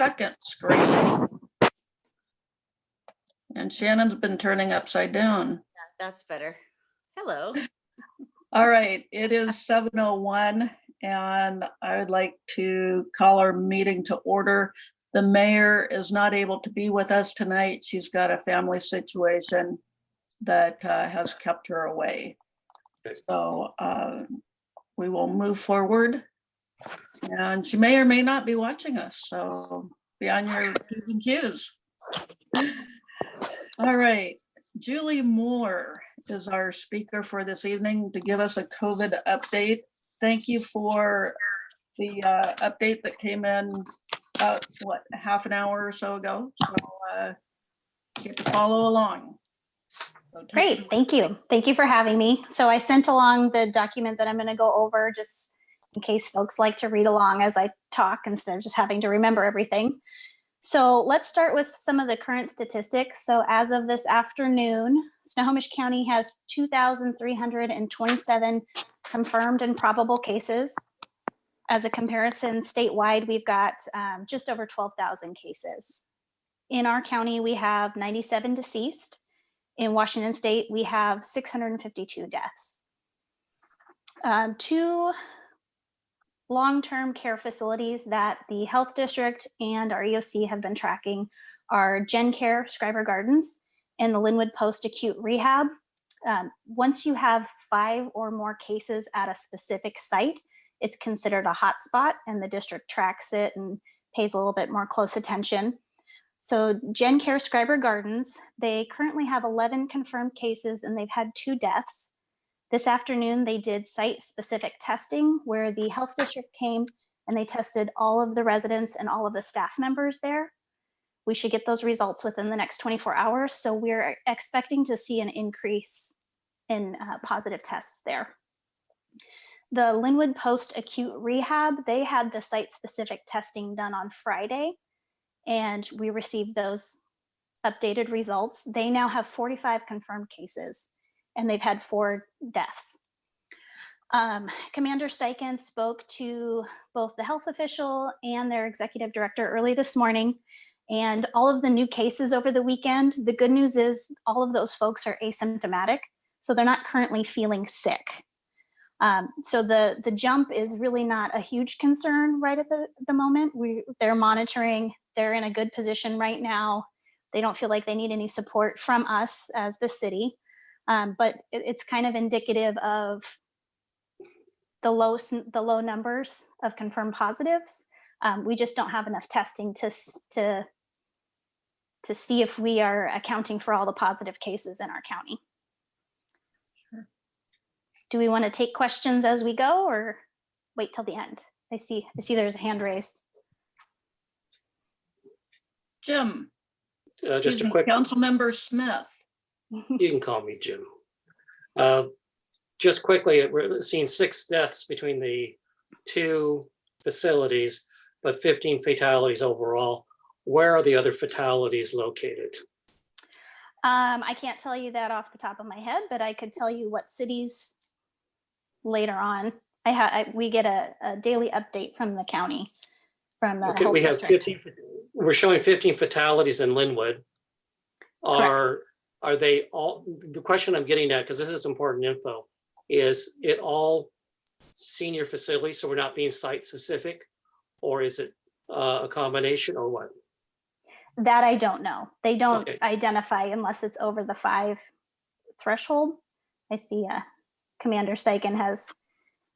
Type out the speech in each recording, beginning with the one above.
second screen. And Shannon's been turning upside down. That's better. Hello. All right, it is 7:01 and I would like to call our meeting to order. The mayor is not able to be with us tonight. She's got a family situation that has kept her away. So we will move forward. And she may or may not be watching us, so be on your P's and Q's. All right, Julie Moore is our speaker for this evening to give us a COVID update. Thank you for the update that came in about, what, half an hour or so ago. So get to follow along. So Great, thank you. Thank you for having me. So I sent along the document that I'm going to go over just in case folks like to read along as I talk instead of just having to remember everything. So let's start with some of the current statistics. So as of this afternoon, Snohomish County has 2,327 confirmed and probable cases. As a comparison, statewide, we've got just over 12,000 cases. In our county, we have 97 deceased. In Washington State, we have 652 deaths. Two long-term care facilities that the health district and our EOC have been tracking are GenCare Schreiber Gardens and the Linwood Post Acute Rehab. Once you have 5 or more cases at a specific site, it's considered a hotspot and the district tracks it and pays a little bit more close attention. So GenCare Schreiber Gardens, they currently have 11 confirmed cases and they've had 2 deaths. This afternoon, they did site-specific testing where the health district came and they tested all of the residents and all of the staff members there. We should get those results within the next 24 hours. So we're expecting to see an increase in positive tests there. The Linwood Post Acute Rehab, they had the site-specific testing done on Friday and we received those updated results. They now have 45 confirmed cases and they've had 4 deaths. Commander Steichen spoke to both the health official and their executive director early this morning, and all of the new cases over the weekend, the good news is all of those folks are asymptomatic, so they're not currently feeling sick. So the jump is really not a huge concern right at the moment. They're monitoring, they're in a good position right now. They don't feel like they need any support from us as the city. But it's kind of indicative of the low numbers of confirmed positives. We just don't have enough testing to see if we are accounting for all the positive cases in our county. Sure. Do we want to take questions as we go or wait till the end? I see there's a hand raised. Jim, just a quick, Councilmember Smith. you can call me Jim. Just quickly, we're seeing 6 deaths between the 2 facilities, but 15 fatalities overall. Where are the other fatalities located? I can't tell you that off the top of my head, but I could tell you what cities later on. We get a daily update from the county, from the Okay, health we have district. 15. We're showing 15 fatalities in Linwood. Are they all? The question I'm getting at, because this is important info, is it all senior facilities? So we're not being site specific, or is it a combination, or what? That I don't know. They don't Okay. identify unless it's over the 5 threshold. I see Commander Steichen has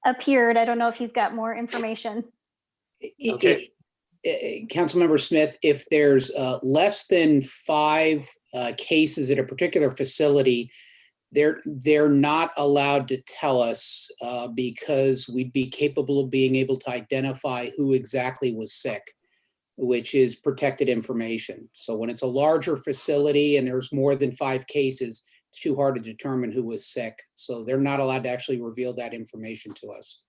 appeared. I don't know if he's got more information. Okay. Councilmember Smith, if there's less than 5 cases at a particular facility, they're not allowed to tell us because we'd be capable of being able to identify who exactly was sick, which is protected information. So when it's a larger facility and there's more than 5 cases, it's too hard to determine who was sick. So they're not allowed to actually reveal that information to us.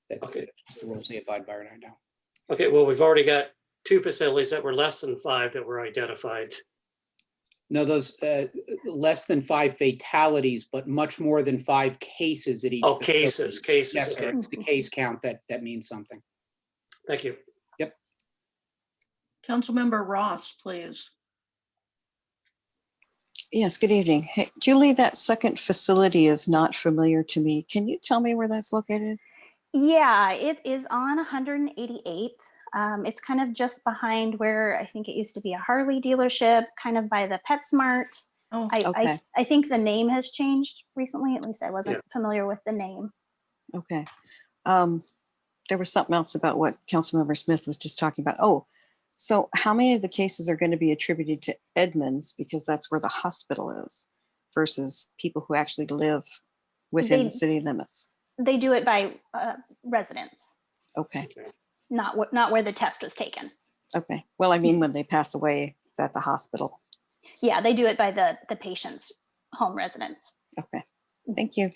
That's the rules they abide by right now. Okay, well, we've already got 2 facilities that were less than 5 that were identified. No, those less than 5 fatalities, but much more than 5 cases at each. Oh, facility. cases. Yes, Okay. it's the case count that means something. Thank you. Yep. Councilmember Ross, please. Yes, good evening. Hey, Julie, that second facility is not familiar to me. Can you tell me where that's located? Yeah, it is on 188th. It's kind of just behind where I think it used to be a Harley dealership, kind of by the PetSmart. Oh, Okay. I think the name has changed recently. At least I wasn't familiar with the name. Okay. There was something else about what Councilmember Smith was just talking about. Oh, so how many of the cases are going to be attributed to Edmonds because that's where the hospital is versus people who actually live within the city limits? They do it by residents, Okay. not where the test was taken. Okay. Well, I mean, when they pass away, it's at the hospital. Yeah, they do it by the patient's home residence. Okay. Thank you.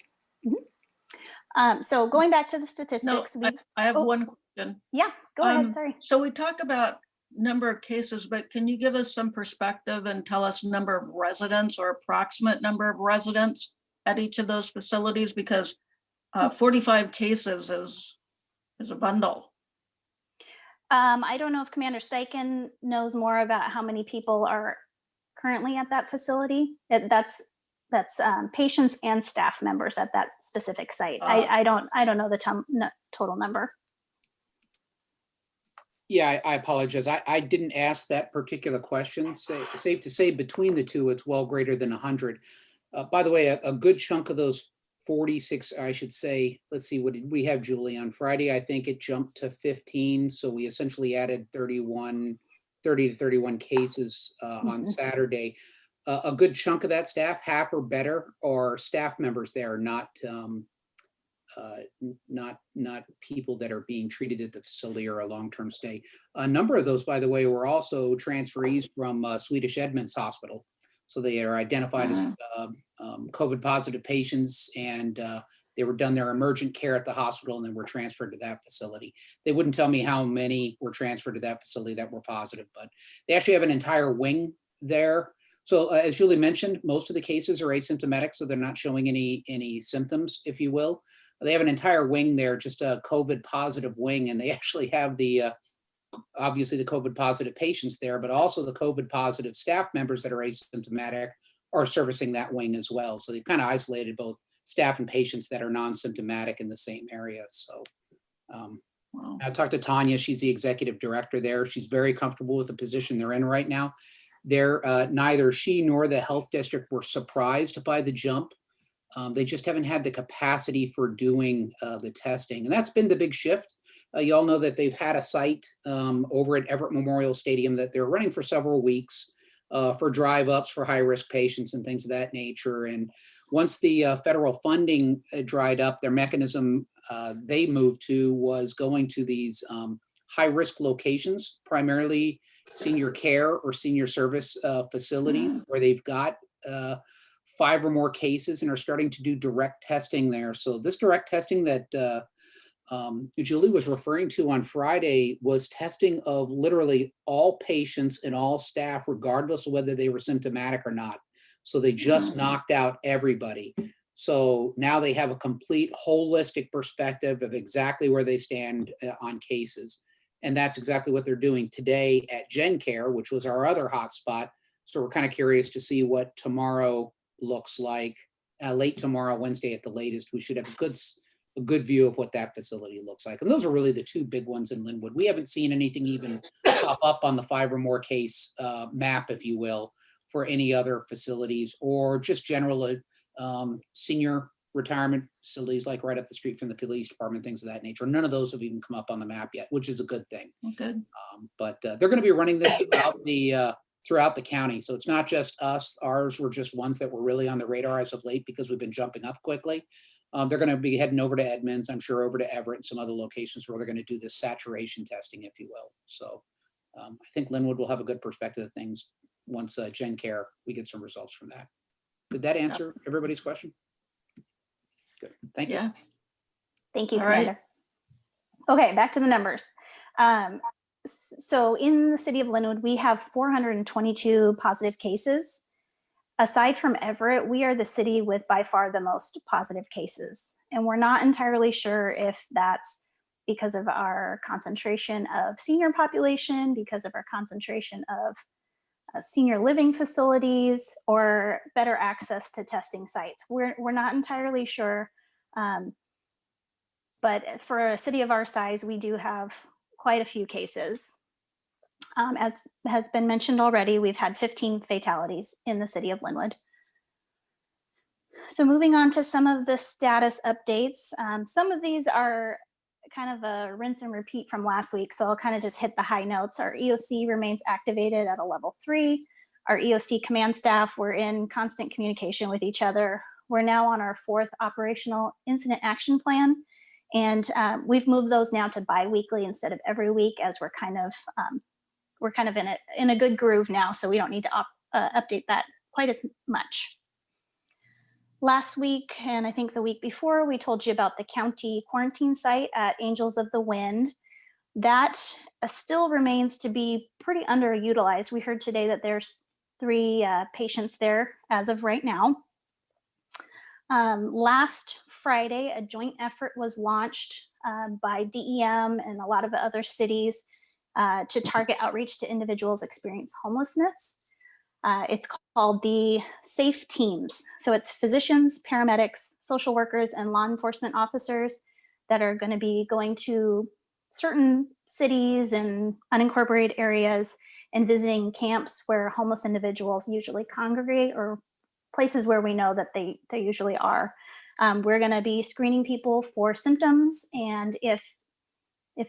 So going back to the no, statistics, I have oh. one question. yeah, go ahead. Sorry. So we talk about number of cases, but can you give us some perspective and tell us number of residents or approximate number of residents at each of those facilities? Because 45 cases is a bundle. I don't know if Commander Steichen knows more about how many people are currently at that facility. That's patients and staff members at that specific site. I don't know the total number. Yeah, I apologize. I didn't ask that particular question. Safe to say between the two, it's well greater than 100. By the way, a good chunk of those 46, I should say, let's see, what did we have, Julie? On Friday, I think it jumped to 15. So we essentially added 30 to 31 cases on Saturday. A good chunk of that staff, half or better, are staff members there, not people that are being treated at the facility or a long-term stay. A number of those, by the way, were also transferees from Swedish Edmonds Hospital. So they are identified as COVID positive patients, and they were done their emergent care at the hospital and then were transferred to that facility. They wouldn't tell me how many were transferred to that facility that were positive, but they actually have an entire wing there. So as Julie mentioned, most of the cases are asymptomatic, so they're not showing any symptoms, if you will. They have an entire wing there, just a COVID positive wing, and they actually have the obviously the COVID positive patients there, but also the COVID positive staff members that are asymptomatic are servicing that wing as well. So they've kind of isolated both staff and patients that are non-symptomatic in the same area. So Wow. I talked to Tanya, she's the executive director there. She's very comfortable with the position they're in right now. Neither she nor the health district were surprised by the jump. They just haven't had the capacity for doing the testing. And that's been the big shift. You all know that they've had a site over at Everett Memorial Stadium that they're running for several weeks for drive-ups for high-risk patients and things of that nature. And once the federal funding dried up, their mechanism they moved to was going to these high-risk locations, primarily senior care or senior service facilities where they've got 5 or more cases and are starting to do direct testing there. So this direct testing that Julie was referring to on Friday was testing of literally all patients and all staff, regardless of whether they were symptomatic or not. So they just knocked out everybody. So now they have a complete holistic perspective of exactly where they stand on cases. And that's exactly what they're doing today at GenCare, which was our other hotspot. So we're kind of curious to see what tomorrow looks like. Late tomorrow, Wednesday at the latest, we should have a good view of what that facility looks like. And those are really the 2 big ones in Linwood. We haven't seen anything even pop up on the 5 or more case map, if you will, for any other facilities or just general senior retirement facilities like right up the street from the police department, things of that nature. None of those have even come up on the map yet, which is a good thing. Good. But they're going to be running this throughout the county. So it's not just us. Ours were just ones that were really on the radar as of late because we've been jumping up quickly. They're going to be heading over to Edmonds, I'm sure over to Everett and some other locations where they're going to do this saturation testing, if you will. So I think Linwood will have a good perspective of things once GenCare, we get some results from that. Did that answer everybody's question? Good, thank you. Yeah. Thank you, All right. Commander. Okay, back to the numbers. So in the city of Linwood, we have 422 positive cases. Aside from Everett, we are the city with by far the most positive cases. And we're not entirely sure if that's because of our concentration of senior population, because of our concentration of senior living facilities, or better access to testing sites. We're not entirely sure. But for a city of our size, we do have quite a few cases. As has been mentioned already, we've had 15 fatalities in the city of Linwood. So moving on to some of the status updates. Some of these are kind of a rinse and repeat from last week, so I'll kind of just hit the high notes. Our EOC remains activated at a level 3. Our EOC command staff, we're in constant communication with each other. We're now on our 4th operational incident action plan, and we've moved those now to bi-weekly instead of every week, as we're kind of in a good groove now, so we don't need to update that quite as much. Last week, and I think the week before, we told you about the county quarantine site at Angels of the Wind. That still remains to be pretty underutilized. We heard today that there's 3 patients there as of right now. Last Friday, a joint effort was launched by DEM and a lot of other cities to target outreach to individuals experiencing homelessness. It's called the SAFE Teams. So it's physicians, paramedics, social workers, and law enforcement officers that are going to be going to certain cities and unincorporated areas and visiting camps where homeless individuals usually congregate, or places where we know that they usually are. We're going to be screening people for symptoms, and if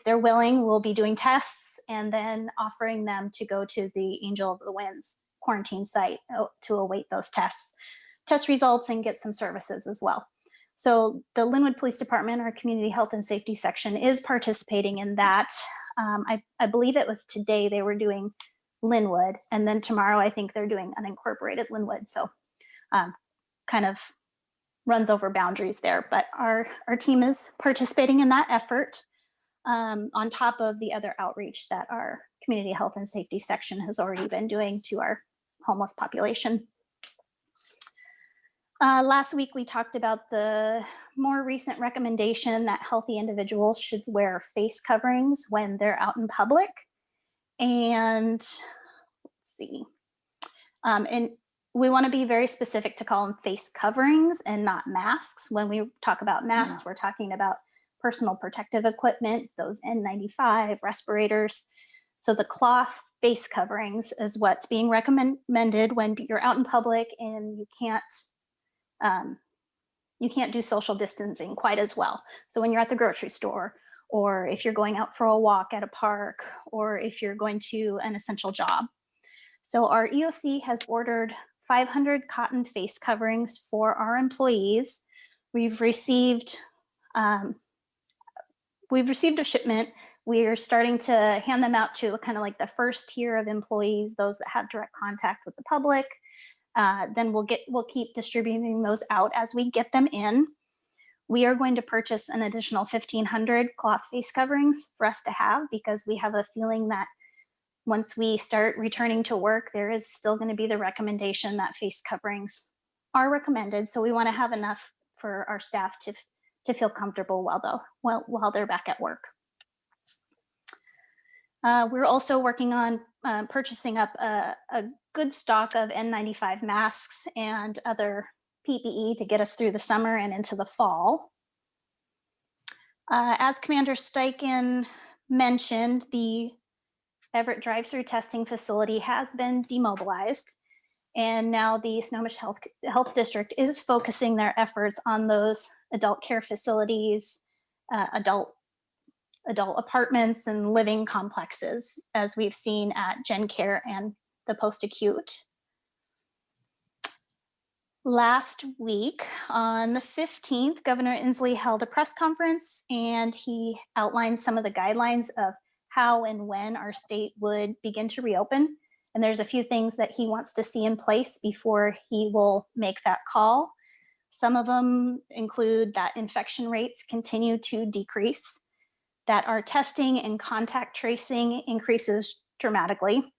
they're willing, we'll be doing tests and then offering them to go to the Angel of the Winds quarantine site to await those test results and get some services as well. So the Linwood Police Department, our community health and safety section, is participating in that. I believe it was today they were doing Linwood, and then tomorrow I think they're doing unincorporated Linwood. So kind of runs over boundaries there, but our team is participating in that effort on top of the other outreach that our community health and safety section has already been doing to our homeless population. Last week, we talked about the more recent recommendation that healthy individuals should wear face coverings when they're out in public. And let's see. And we want to be very specific to call them face coverings and not masks. When we talk about masks, we're talking about personal protective equipment, those N95 respirators. So the cloth face coverings is what's being recommended when you're out in public and you can't do social distancing quite as well. So when you're at the grocery store, or if you're going out for a walk at a park, or if you're going to an essential job. So our EOC has ordered 500 cotton face coverings for our employees. We've received a shipment. We're starting to hand them out to kind of like the first tier of employees, those that have direct contact with the public. Then we'll keep distributing those out as we get them in. We are going to purchase an additional 1,500 cloth face coverings for us to have, because we have a feeling that once we start returning to work, there is still going to be the recommendation that face coverings are recommended. So we want to have enough for our staff to feel comfortable while they're back at work. We're also working on purchasing up a good stock of N95 masks and other PPE to get us through the summer and into the fall. As Commander Steichen mentioned, the Everett drive-through testing facility has been demobilized, and now the Snohomish Health District is focusing their efforts on those adult care facilities, adult apartments and living complexes, as we've seen at GenCare and the post-acute. Last week, on the 15th, Governor Inslee held a press conference, and he outlined some of the guidelines of how and when our state would begin to reopen. And there's a few things that he wants to see in place before he will make that call. Some of them include that infection rates continue to decrease, that our testing and contact tracing increases dramatically,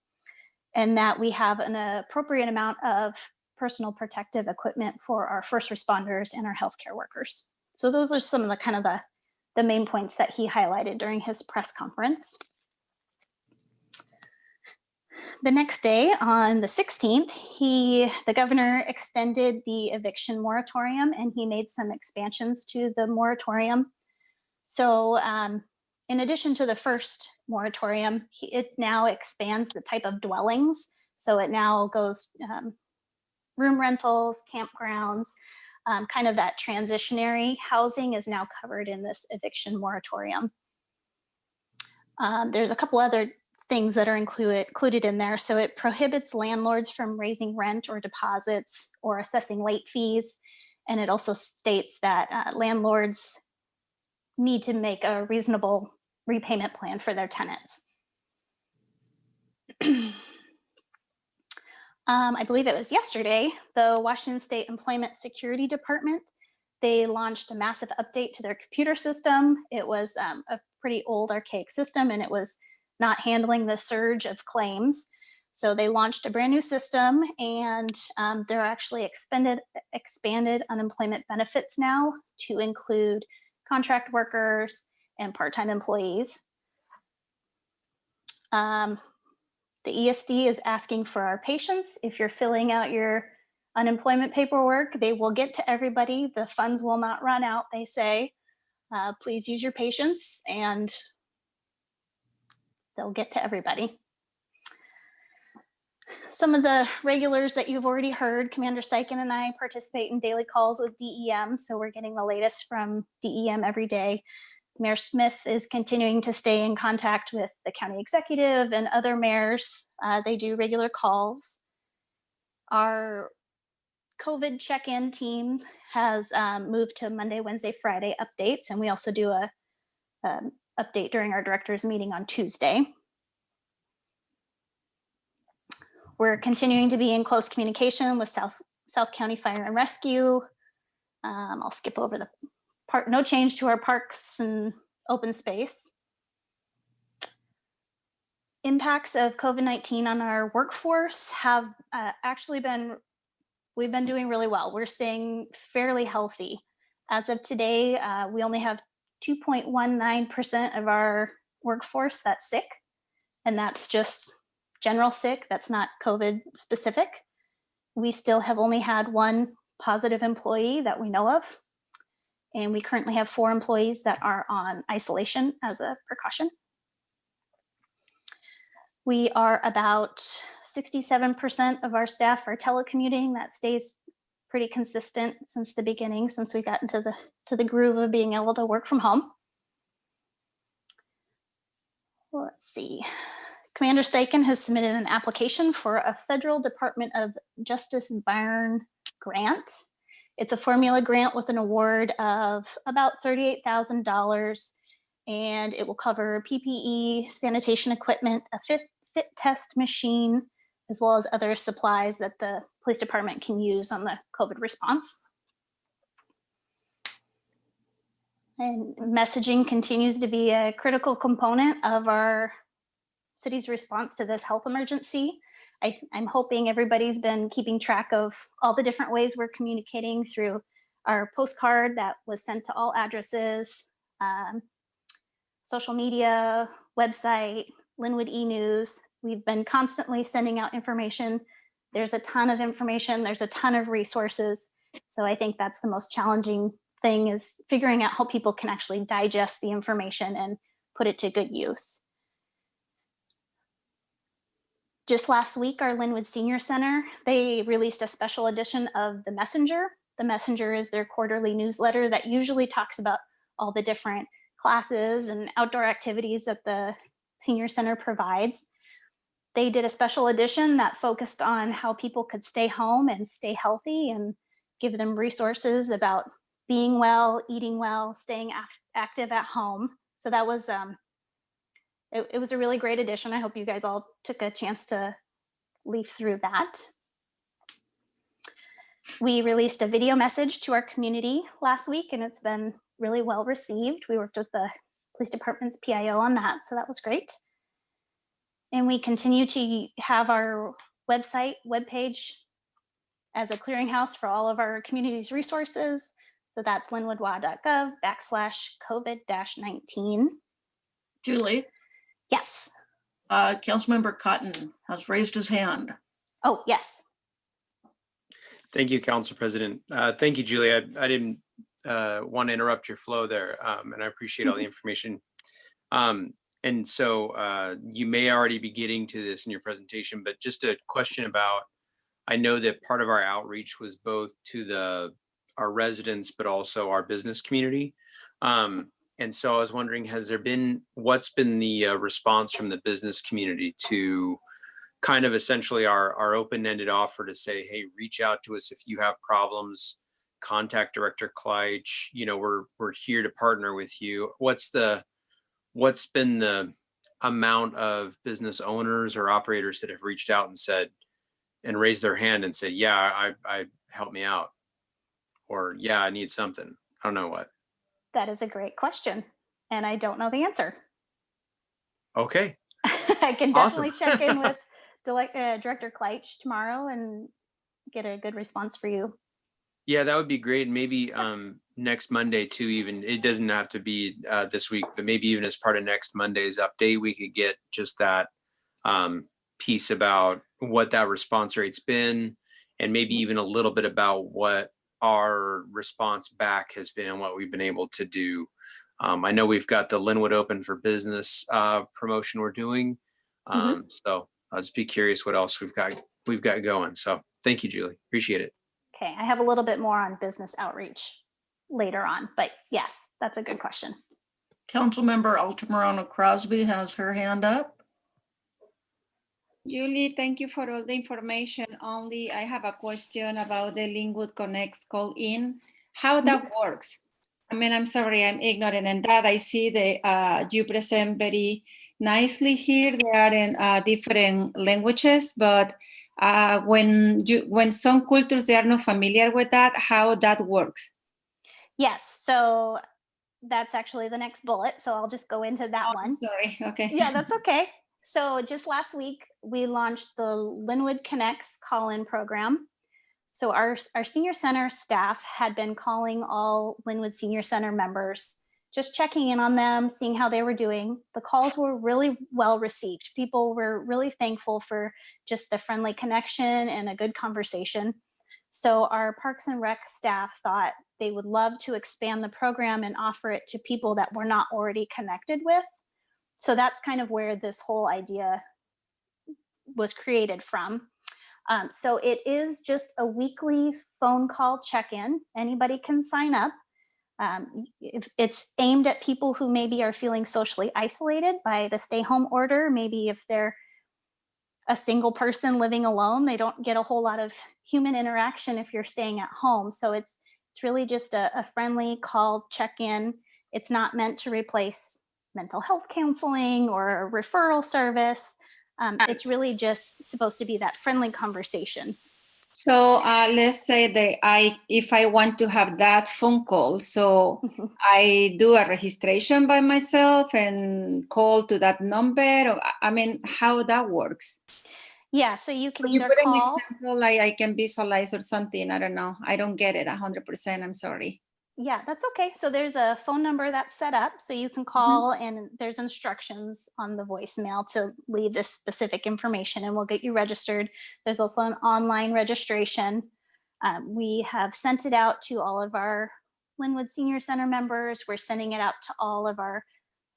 and that we have an appropriate amount of personal protective equipment for our first responders and our healthcare workers. So those are some of the kind of the the main points that he highlighted during his press conference. The next day, on the 16th, the governor extended the eviction moratorium, and he made some expansions to the moratorium. So in addition to the first moratorium, it now expands the type of dwellings. So it now goes room rentals, campgrounds, kind of that transitionary housing is now covered in this eviction moratorium. There's a couple other things that are included in there. So it prohibits landlords from raising rent or deposits or assessing late fees. And it also states that landlords need to make a reasonable repayment plan for their tenants. I believe it was yesterday, the Washington State Employment Security Department, they launched a massive update to their computer system. It was a pretty old archaic system, and it was not handling the surge of claims. So they launched a brand new system, and they're actually expanded unemployment benefits now to include contract workers and part-time employees. The ESD is asking for our patience. If you're filling out your unemployment paperwork, they will get to everybody. The funds will not run out, they say. Please use your patience, and they'll get to everybody. Some of the regulars that you've already heard, Commander Steichen and I participate in daily calls with DEM, so we're getting the latest from DEM every day. Mayor Smith is continuing to stay in contact with the county executive and other mayors. They do regular calls. Our COVID check-in team has moved to Monday, Wednesday, Friday updates, and we also do a update during our directors meeting on Tuesday. We're continuing to be in close communication with South County Fire and Rescue. I'll skip over the part. No change to our parks and open space. Impacts of COVID-19 on our workforce have we've been doing really well. We're staying fairly healthy. As of today, we only have 2.19% of our workforce that's sick, and that's just general sick. That's not COVID specific. We still have only had one positive employee that we know of, and we currently have 4 employees that are on isolation as a precaution. We are about 67% of our staff are telecommuting. That stays pretty consistent since the beginning, since we got into the groove of being able to work from home. Let's see. Commander Steichen has submitted an application for a Federal Department of Justice Byron grant. It's a formula grant with an award of about $38,000, and it will cover PPE, sanitation equipment, a fit test machine, as well as other supplies that the police department can use on the COVID response. And messaging continues to be a critical component of our city's response to this health emergency. I'm hoping everybody's been keeping track of all the different ways we're communicating through our postcard that was sent to all addresses, social media, website, Linwood e-News. We've been constantly sending out information. There's a ton of information. There's a ton of resources. So I think that's the most challenging thing, is figuring out how people can actually digest the information and put it to good use. Just last week, our Linwood Senior Center, they released a special edition of The Messenger. The Messenger is their quarterly newsletter that usually talks about all the different classes and outdoor activities that the Senior Center provides. They did a special edition that focused on how people could stay home and stay healthy, and give them resources about being well, eating well, staying active at home. So that was it was a really great edition. I hope you guys all took a chance to leaf through that. We released a video message to our community last week, and it's been really well received. We worked with the police department's PIO on that, so that was great. And we continue to have our webpage as a clearinghouse for all of our community's resources. So that's linwoodwa.gov/COVID-19. Julie, Yes. Councilmember Cotton has raised his hand. Oh, yes. Thank you, Council President. Thank you, Julie. I didn't want to interrupt your flow there, and I appreciate all the information. And so you may already be getting to this in your presentation, but just a question about, I know that part of our outreach was both to our residents, but also our business community. And so I was wondering, what's been the response from the business community to kind of essentially our open-ended offer to say, hey, reach out to us if you have problems, contact Director Kleitch, we're here to partner with you. What's been the amount of business owners or operators that have reached out and raised their hand and said, yeah, I help me out, or yeah, I need something. I don't know what. That is a great question, and I don't know the answer. Okay. I can Awesome. definitely check in with Director Kleitch tomorrow and get a good response for you. Yeah, that would be great. And maybe next Monday too, even, it doesn't have to be this week, but maybe even as part of next Monday's update, we could get just that piece about what that response rate's been, and maybe even a little bit about what our response back has been and what we've been able to do. I know we've got the Linwood Open for Business promotion we're doing. So I'll just be curious what else we've got going. So thank you, Julie. Appreciate it. Okay, I have a little bit more on business outreach later on, but yes, that's a good question. Councilmember Altamirano Crosby has her hand up. Julie, thank you for all the information. Only I have a question about the Linwood Connects call-in, how that works. I mean, I'm sorry, I'm ignorant in that. I see you present very nicely here. They are in different languages, but when some cultures, they are not familiar with that, how that works. Yes, so that's actually the next bullet. So I'll just go into that one. I'm sorry, okay. Yeah, that's okay. So just last week, we launched the Linwood Connects call-in program. So our senior center staff had been calling all Linwood Senior Center members, just checking in on them, seeing how they were doing. The calls were really well received. People were really thankful for just the friendly connection and a good conversation. So our Parks and Rec staff thought they would love to expand the program and offer it to people that we're not already connected with. So that's kind of where this whole idea was created from. So it is just a weekly phone call check-in. Anybody can sign up. It's aimed at people who maybe are feeling socially isolated by the stay-home order. Maybe if they're a single person living alone, they don't get a whole lot of human interaction if you're staying at home. So it's really just a friendly call check-in. It's not meant to replace mental health counseling or a referral service. It's really just supposed to be that friendly conversation. So let's say that if I want to have that phone call, so I do a registration by myself and call to that number. Or, I mean, how that works? Yeah, so you can You either put an call. example, like I can visualize or something. I don't know. I don't get it 100%. I'm sorry. Yeah, that's okay. So there's a phone number that's set up, so you can call and there's instructions on the voicemail to leave this specific information and we'll get you registered. There's also an online registration. We have sent it out to all of our Linwood Senior Center members. We're sending it out to all of our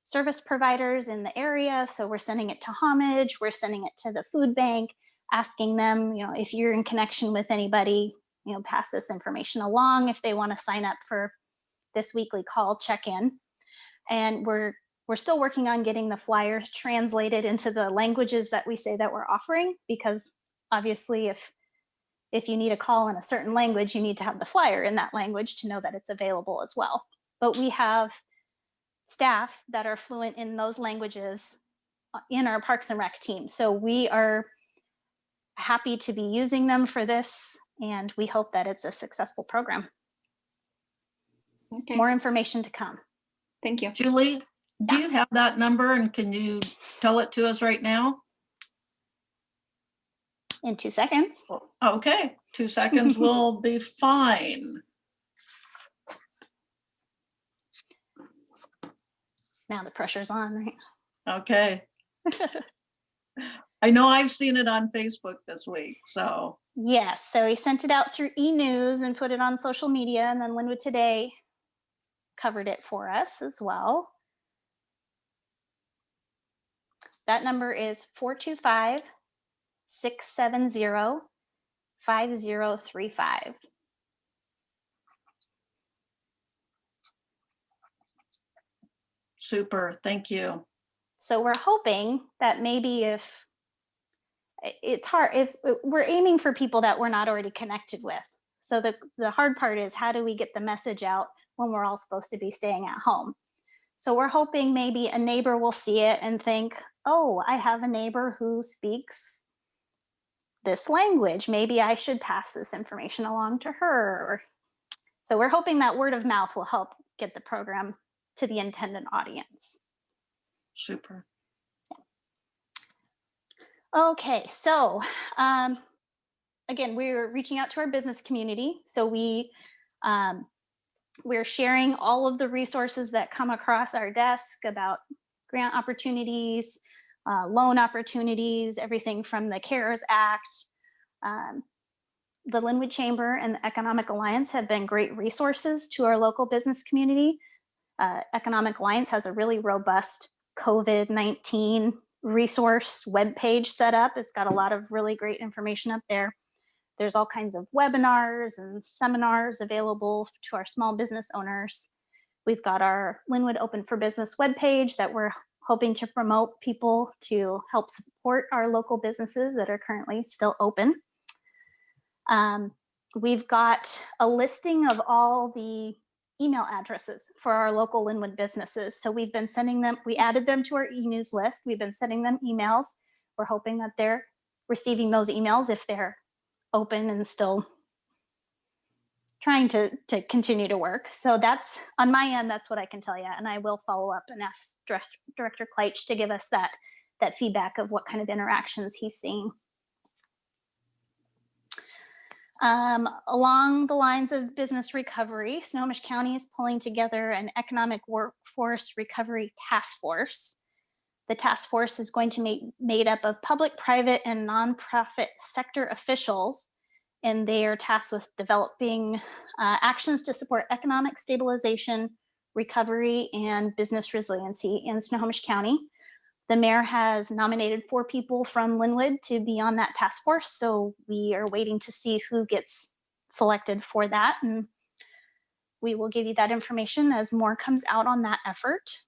service providers in the area. So we're sending it to Homage, we're sending it to the food bank, asking them, if you're in connection with anybody, pass this information along if they want to sign up for this weekly call check-in. And we're still working on getting the flyers translated into the languages that we say that we're offering, because obviously if you need a call in a certain language, you need to have the flyer in that language to know that it's available as well. But we have staff that are fluent in those languages in our Parks and Rec team. So we are happy to be using them for this, and we hope that it's a successful program. Okay. More information to come. Thank you. Julie, do you have that number and can you tell it to us right now? In 2 seconds. Okay, 2 seconds will be fine. Now the pressure's on, right? Okay. I know I've seen it on Facebook this week, so, Yes, so he sent it out through e-news and put it on social media, and then Linwood Today covered it for us as well. That number is 425-670-5035. super, thank you. So we're hoping that maybe if it's hard, if we're aiming for people that we're not already connected with. So the hard part is, how do we get the message out when we're all supposed to be staying at home? So we're hoping maybe a neighbor will see it and think, oh, I have a neighbor who speaks this language. Maybe I should pass this information along to her. So we're hoping that word of mouth will help get the program to the intended audience. Super. Okay, so again, we're reaching out to our business community. So we're sharing all of the resources that come across our desk about grant opportunities, loan opportunities, everything from the CARES Act. The Linwood Chamber and the Economic Alliance have been great resources to our local business community. Economic Alliance has a really robust COVID-19 resource webpage set up. It's got a lot of really great information up there. There's all kinds of webinars and seminars available to our small business owners. We've got our Linwood Open for Business webpage that we're hoping to promote people to help support our local businesses that are currently still open. We've got a listing of all the email addresses for our local Linwood businesses. So we've been sending them, we added them to our e-news list. We've been sending them emails. We're hoping that they're receiving those emails if they're open and still trying to continue to work. So that's, on my end, that's what I can tell you. And I will follow up and ask Director Kleitsch to give us that feedback of what kind of interactions he's seeing. Along the lines of business recovery, Snohomish County is pulling together an economic workforce recovery task force. The task force is going to be made up of public, private, and nonprofit sector officials, and they are tasked with developing actions to support economic stabilization, recovery, and business resiliency in Snohomish County. The mayor has nominated 4 people from Linwood to be on that task force, so we are waiting to see who gets selected for that, and we will give you that information as more comes out on that effort.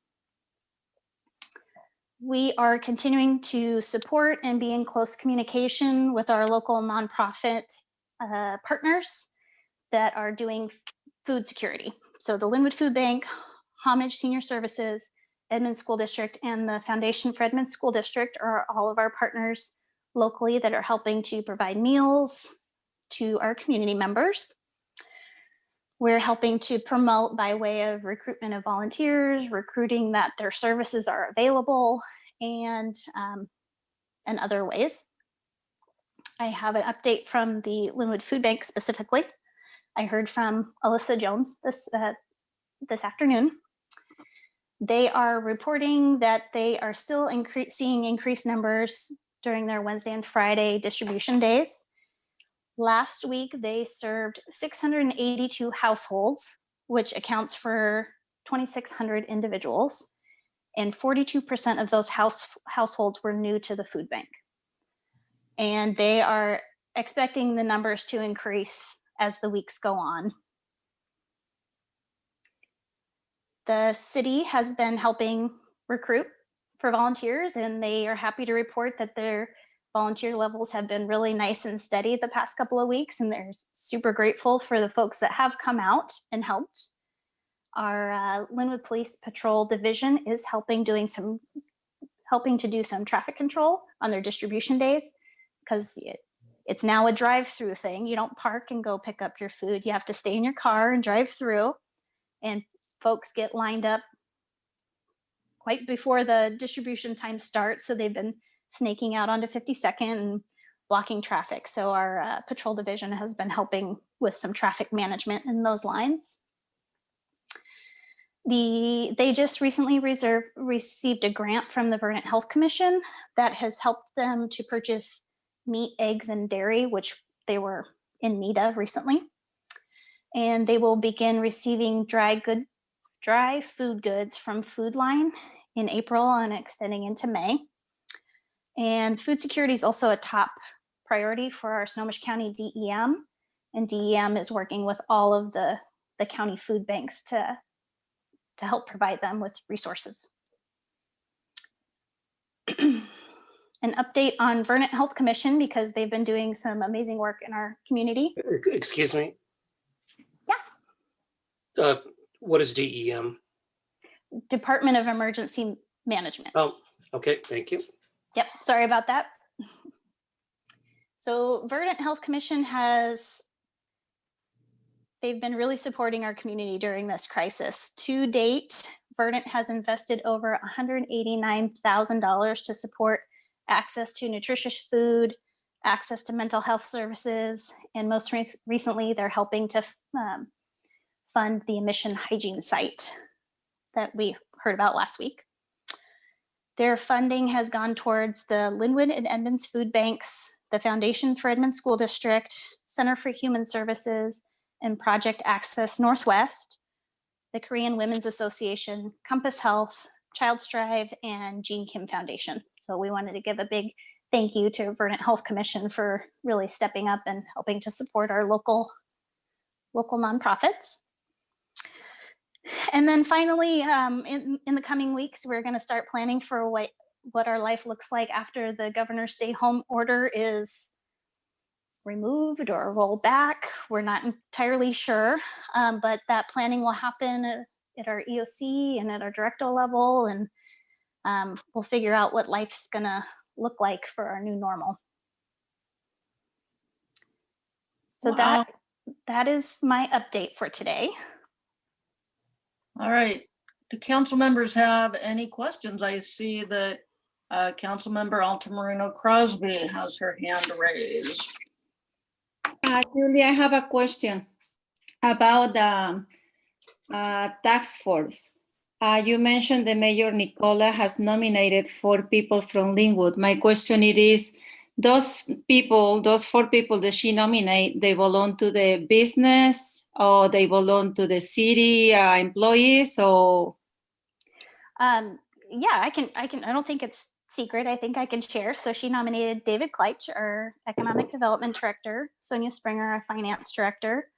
We are continuing to support and be in close communication with our local nonprofit partners that are doing food security. So the Linwood Food Bank, Homage Senior Services, Edmond School District, and the Foundation for Edmond School District are all of our partners locally that are helping to provide meals to our community members. We're helping to promote by way of recruitment of volunteers, recruiting that their services are available, and other ways. I have an update from the Linwood Food Bank specifically. I heard from Alyssa Jones this afternoon. They are reporting that they are still seeing increased numbers during their Wednesday and Friday distribution days. Last week, they served 682 households, which accounts for 2,600 individuals, and 42% of those households were new to the food bank. And they are expecting the numbers to increase as the weeks go on. The city has been helping recruit for volunteers, and they are happy to report that their volunteer levels have been really nice and steady the past couple of weeks, and they're super grateful for the folks that have come out and helped. Our Linwood Police Patrol Division is helping to do some traffic control on their distribution days, because it's now a drive-through thing. You don't park and go pick up your food. You have to stay in your car and drive through, and folks get lined up quite before the distribution time starts. So they've been snaking out onto 52nd and blocking traffic. So our patrol division has been helping with some traffic management in those lines. They just recently received a grant from the Vernon Health Commission that has helped them to purchase meat, eggs, and dairy, which they were in need of recently. And they will begin receiving dry food goods from Food Line in April and extending into May. And food security is also a top priority for our Snohomish County DEM. And DEM is working with all of the county food banks to help provide them with resources. An update on Vernon Health Commission, because they've been doing some amazing work in our community. Excuse me? Yeah. What is DEM? Department of Emergency Management. Oh, okay, thank you. Yep, sorry about that. So Verdant Health Commission they've been really supporting our community during this crisis. To date, Verdant has invested over $189,000 to support access to nutritious food, access to mental health services, and most recently, they're helping to fund the emission hygiene site that we heard about last week. Their funding has gone towards the Linwood and Edmonds Food Banks, the Foundation for Edmonds School District, Center for Human Services, and Project Access Northwest, the Korean Women's Association, Compass Health, Child Strive, and Jean Kim Foundation. So we wanted to give a big thank you to Verdant Health Commission for really stepping up and helping to support our local nonprofits. And then finally, in the coming weeks, we're going to start planning for what our life looks like after the governor's stay-home order is removed or rolled back. We're not entirely sure, but that planning will happen at our EOC and at our director level, and we'll figure out what life's going to look like for our new normal. So Wow. that is my update for today. All right. Do council members have any questions? I see that council member Altamirano Crosby has her hand raised. Julie, I have a question about the task force. You mentioned the Mayor Nicola has nominated 4 people from Linwood. My question it is, those 4 people that she nominated, they belong to the business or they belong to the city employees or? Yeah, I don't think it's secret. I think I can share. So she nominated David Kleitch, our Economic Development Director, Sonia Springer, our Finance Director,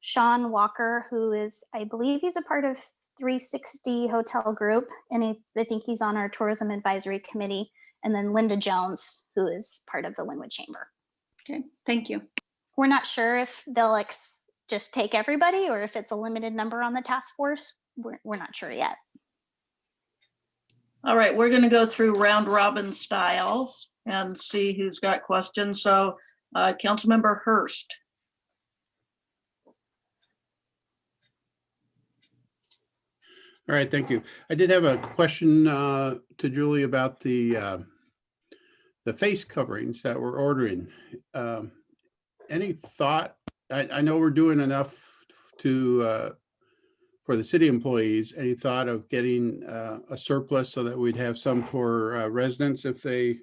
Sean Walker, who is, I believe he's a part of 360 Hotel Group, and I think he's on our Tourism Advisory Committee, and then Linda Jones, who is part of the Linwood Chamber. Okay, thank you. We're not sure if they'll just take everybody or if it's a limited number on the task force. We're not sure yet. All right, we're going to go through round robin style and see who's got questions. So Councilmember Hurst. All right, thank you. I did have a question to Julie about the face coverings that we're ordering. Any thought? I know we're doing enough for the city employees. Any thought of getting a surplus so that we'd have some for residents if they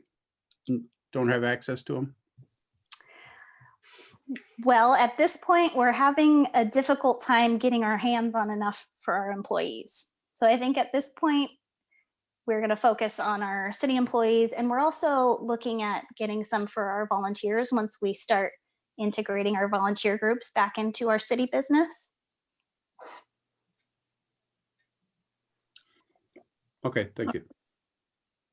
don't have access to them? Well, at this point, we're having a difficult time getting our hands on enough for our employees. So I think at this point, we're going to focus on our city employees, and we're also looking at getting some for our volunteers once we start integrating our volunteer groups back into our city business. Okay, thank you.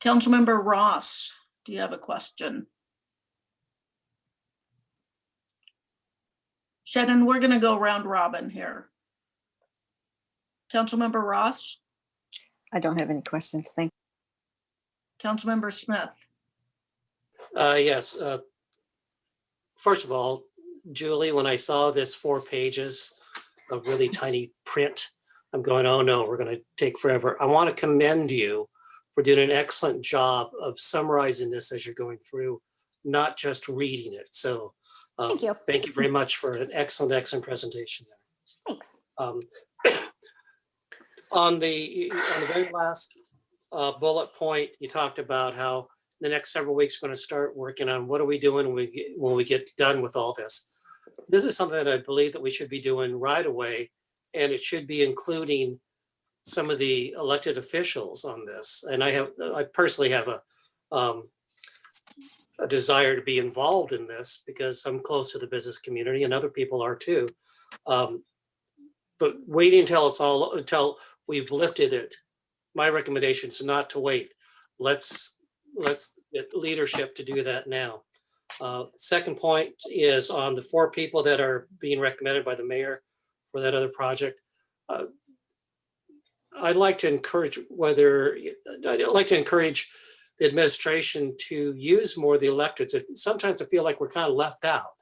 Councilmember Ross, do you have a question? Shannon, we're going to go round robin here. Councilmember Ross, I don't have any questions. Thank Councilmember Smith. Yes. First of all, Julie, when I saw this 4 pages of really tiny print, I'm going, oh no, we're going to take forever. I want to commend you for doing an excellent job of summarizing this as you're going through, not just reading it. So Thank you. Thank you very much for an excellent presentation there. Thanks. On the very last bullet point, you talked about how the next several weeks going to start working on what are we doing when we get done with all this. This is something that I believe that we should be doing right away, and it should be including some of the elected officials on this. And I personally have a desire to be involved in this because I'm close to the business community and other people are too. But waiting until we've lifted it, my recommendation is not to wait. Let's get leadership to do that now. Second point is on the 4 people that are being recommended by the mayor for that other project. I'd like to encourage the administration to use more of the electeds. Sometimes I feel like we're kind of left out.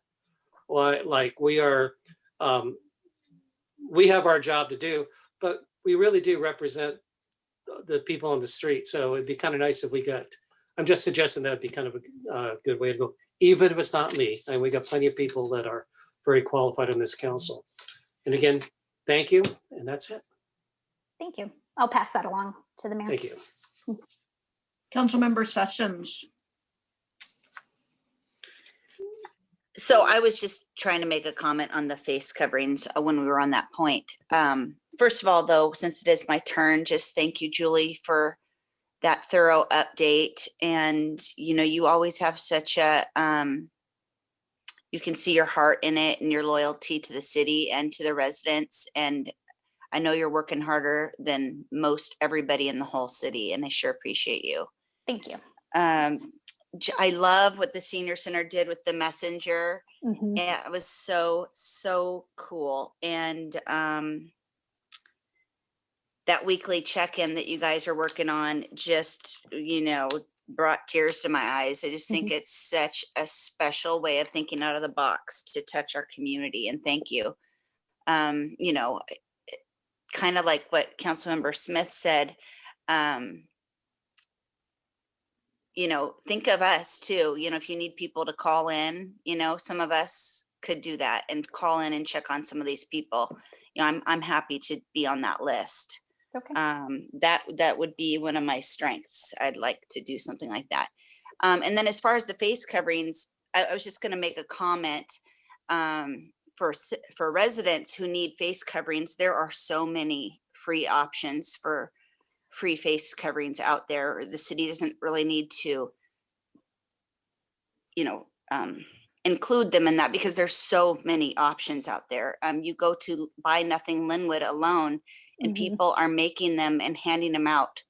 Like we are, we have our job to do, but we really do represent the people on the street. So it'd be kind of nice if we got, I'm just suggesting that'd be kind of a good way to go, even if it's not me. And we got plenty of people that are very qualified on this council. And again, thank you. And that's it. Thank you. I'll pass that along to the mayor. Thank you. Councilmember Sessions. So I was just trying to make a comment on the face coverings when we were on that point. First of all, though, since it is my turn, just thank you, Julie, for that thorough update. And, you know, you always have such a, you can see your heart in it and your loyalty to the city and to the residents. And I know you're working harder than most everybody in the whole city, and I sure appreciate you. Thank you. I love what the senior center did with the messenger. Mhm. Yeah, it was so cool. And that weekly check-in that you guys are working on just, you know, brought tears to my eyes. I just think it's such a special way of thinking out of the box to touch our community. And thank you. You know, kind of like what Councilmember Smith said, you know, think of us too. You know, if you need people to call in, you know, some of us could do that and call in and check on some of these people. You know, I'm happy to be on that list. Okay. That would be one of my strengths. I'd like to do something like that. And then as far as the face coverings, I was just going to make a comment. For residents who need face coverings, there are so many free options for free face coverings out there. The city doesn't really need to, you know, include them in that because there's so many options out there. You go to Buy Nothing Linwood alone, and Mhm. people are making them and handing them out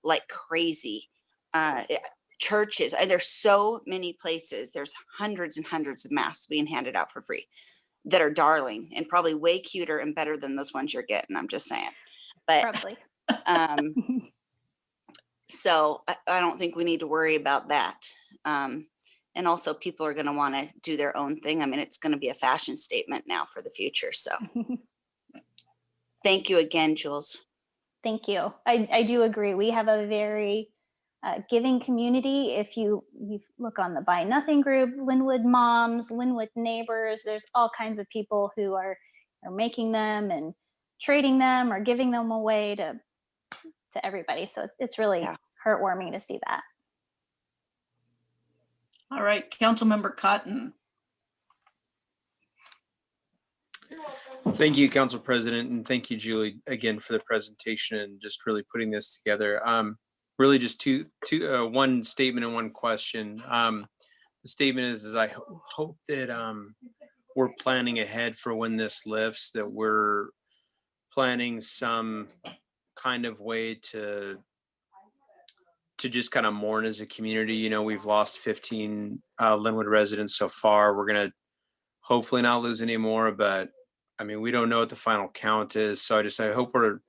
like crazy. Churches, there's so many places. There's hundreds and hundreds of masks being handed out for free that are darling and probably way cuter and better than those ones you're getting. I'm just saying. But Probably. so I don't think we need to worry about that. And also people are going to want to do their own thing. I mean, it's going to be a fashion statement now for the future. So thank you again, Jules. Thank you. I do agree. We have a very giving community. If you look on the Buy Nothing group, Linwood Moms, Linwood Neighbors, there's all kinds of people who are making them and trading them or giving them away to everybody. So it's really heartwarming to see that. All right, Councilmember Cotton. Thank you, Council President, and thank you, Julie, again for the presentation and just really putting this together. Really just one statement and one question. The statement is I hope that we're planning ahead for when this lifts, that we're planning some kind of way to just kind of mourn as a community. You know, we've lost 15 Linwood residents so far. We're going to hopefully not lose any more, but I mean, we don't know what the final count is. So I hope we're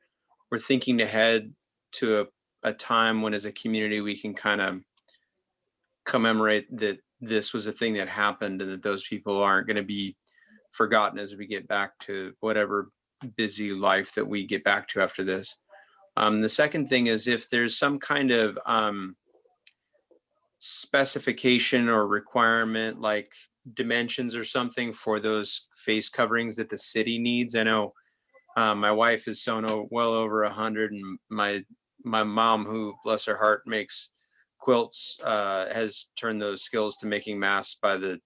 thinking ahead to a time when as a community, we can kind of commemorate that this was a thing that happened and that those people aren't going to be forgotten as we get back to whatever busy life that we get back to after this. The second thing is if there's some kind of specification or requirement like dimensions or something for those face coverings that the city needs. I know My wife is sewn well over 100, and my mom, who bless her heart makes quilts, has turned those skills to making masks by the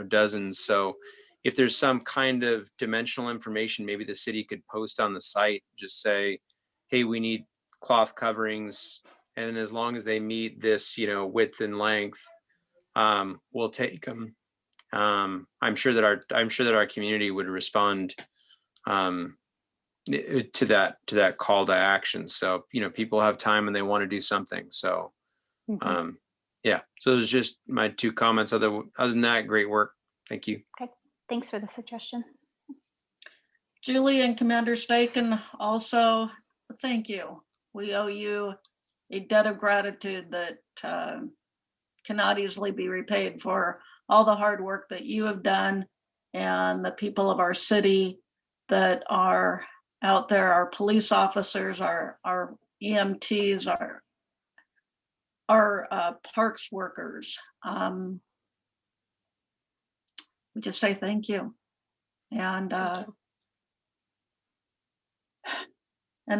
dozens. So if there's some kind of dimensional information, maybe the city could post on the site, just say, hey, we need cloth coverings, and as long as they meet this width and length, we'll take them. I'm sure that our community would respond to that call to action. So people have time and they want to do something. So yeah, so those are just my 2 comments. Other than that, great work. Thank you. Okay, thanks for the suggestion. Julie and Commander Staken, also, thank you. We owe you a debt of gratitude that cannot easily be repaid for all the hard work that you have done, and the people of our city that are out there, our police officers, our EMTs, our parks workers. We just say thank you. And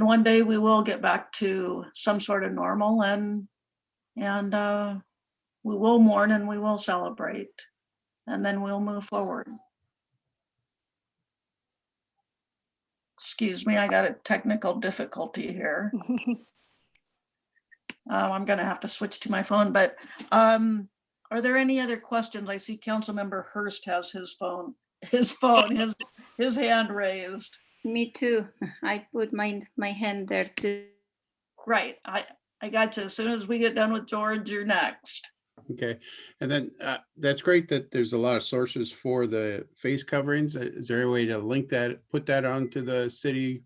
one day we will get back to some sort of normal, and we will mourn and we will celebrate, and then we'll move forward. Excuse me, I got a technical difficulty here. I'm gonna have to switch to my phone, but are there any other questions? I see Councilmember Hurst has his hand raised. Me too. I put my hand there too. Right, I got you. As soon as we get done with George, you're next. Okay, and then that's great that there's a lot of sources for the face coverings. Is there a way to link that, put that onto the city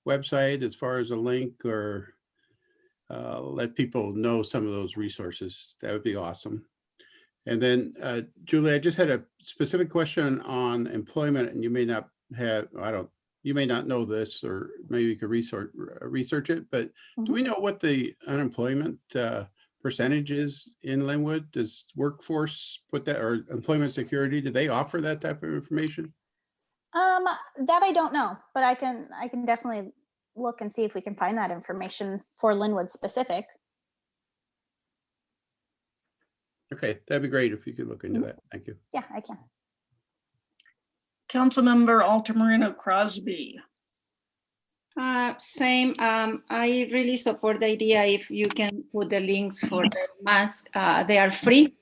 website as far as a link, or let people know some of those resources? That would be awesome. And then Julie, I just had a specific question on employment, and you may not have, you may not know this, or maybe you could research it, but do we know what the unemployment percentage is in Linwood? Does Workforce put that, or Employment Security, do they offer that type of information? That I don't know, but I can definitely look and see if we can find that information for Linwood specific. Okay, that'd be great if you could look into that. Thank you. Yeah, I can. Councilmember Altamirano Crosby. Same. I really support the idea if you can put the links for the mask. They are free.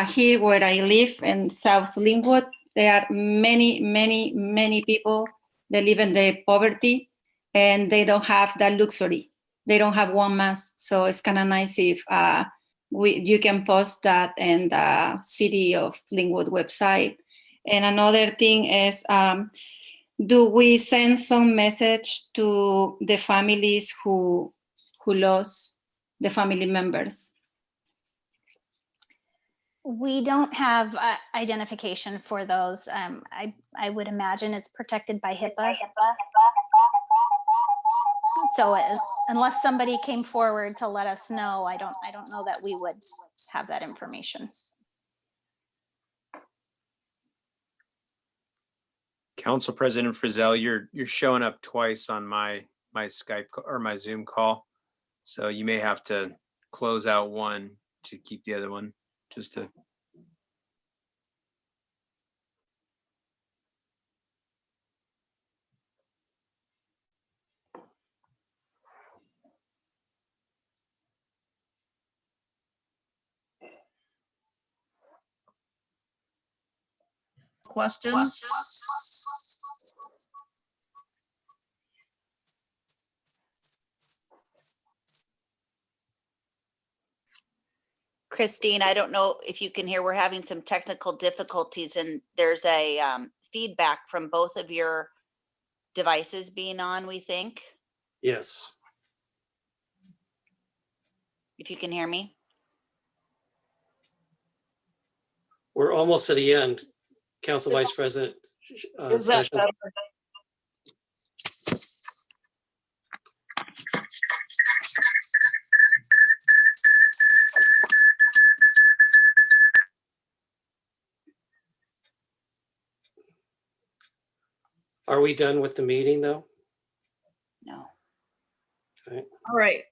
Here where I live in South Linwood, there are many people that live in the poverty, and they don't have that luxury. They don't have one mask. So it's kind of nice if you can post that in the City of Linwood website. And another thing is, do we send some message to the families who lost the family members? We don't have identification for those. I would imagine it's protected by HIPAA. So unless somebody came forward to let us know, I don't know that we would have that information. Council President Frizzell, you're showing up twice on my Skype or my Zoom call, so you may have to close out one to keep the other one, just to. Questions? Christine, I don't know if you can hear, we're having some technical difficulties, and there's a feedback from both of your devices being on, we think. Yes. If you can hear me. We're almost to the end, Council Vice President Sessions. Are we done with the meeting though? All right.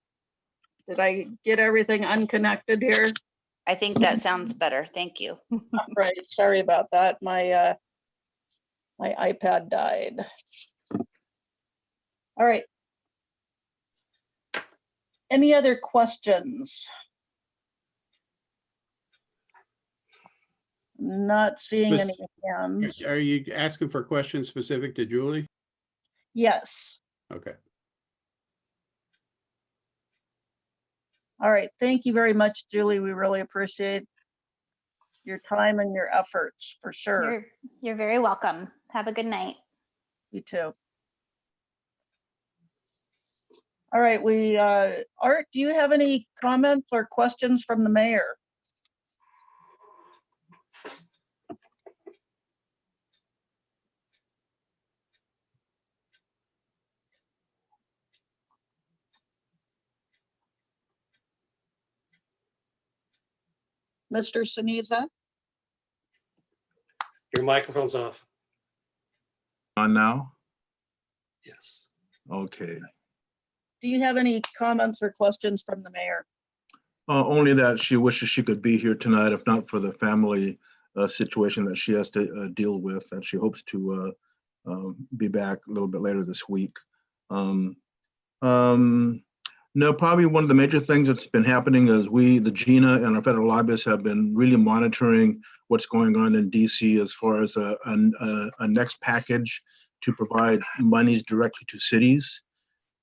Did I get everything unconnected here? I think that sounds better. Thank you. Right, sorry about that. My iPad died. All right. Any other questions? Not seeing any hands. Are you asking for questions specific to Julie? Yes. Okay. All right. Thank you very much, Julie. We really appreciate your time and your efforts for sure. You're very welcome. Have a good night. You too. All right, Art, do you have any comments or questions from the mayor? Mr. Seniza? Your microphone's off. On now? Yes. Okay. Do you have any comments or questions from the mayor? Only that she wishes she could be here tonight, if not for the family situation that she has to deal with, and she hopes to be back a little bit later this week. No, probably one of the major things that's been happening is the GINA and our federal lobbyists have been really monitoring what's going on in DC as far as a next package to provide monies directly to cities.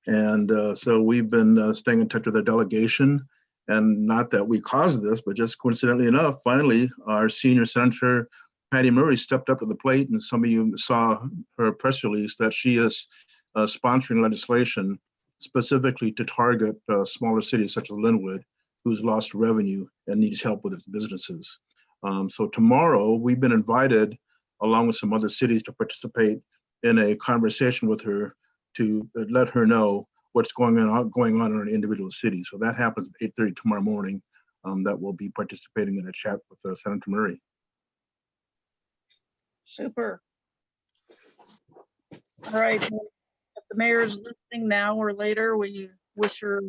And so we've been staying in touch with our delegation, and not that we caused this, but just coincidentally enough, finally, our senior senator, Patty Murray, stepped up to the plate, and some of you saw her press release that she is sponsoring legislation specifically to target smaller cities such as Linwood, who's lost revenue and needs help with its businesses. So tomorrow, we've been invited, along with some other cities, to participate in a conversation with her to let her know what's going on in an individual city. So that happens at 8:30 tomorrow morning. That will be participating in a chat with Senator Murray. Super. All right. If the mayor is listening now or later, we wish her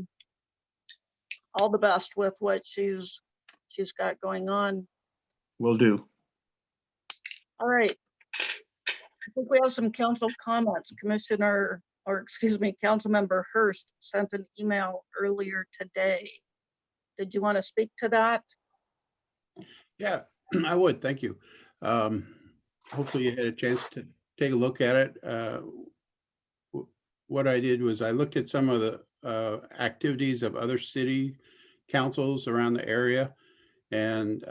all the best with what she's got going on. Will do. All right. I think we have some council comments. Councilmember Hurst sent an email earlier today. Did you want to speak to that? Yeah, I would. Thank you. Hopefully you had a chance to take a look at it. What I did was I looked at some of the activities of other city councils around the area, and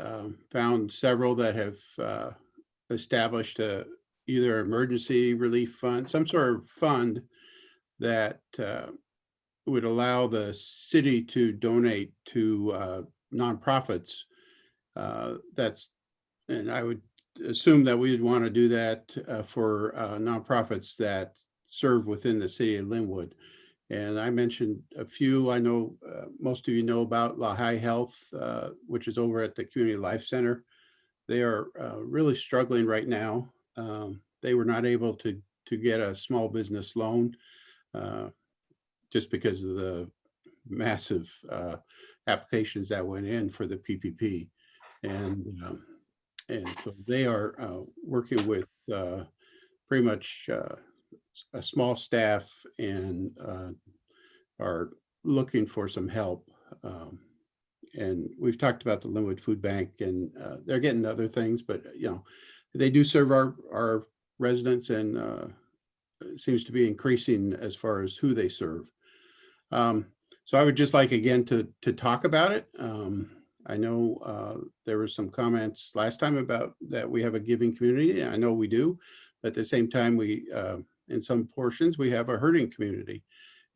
found several that have established either emergency relief fund, some sort of fund that would allow the city to donate to nonprofits. And I would assume that we would want to do that for nonprofits that serve within the city of Linwood. And I mentioned a few. I know most of you know about Lehigh Health, which is over at the Community Life Center. They are really struggling right now. They were not able to get a small business loan just because of the massive applications that went in for the PPP. And so they are working with pretty much a small staff, and are looking for some help. And we've talked about the Linwood Food Bank, and they're getting other things, but they do serve our residents, and it seems to be increasing as far as who they serve. So I would just like again to talk about it. I know there were some comments last time about that we have a giving community. I know we do, but at the same time, we in some portions we have a hurting community,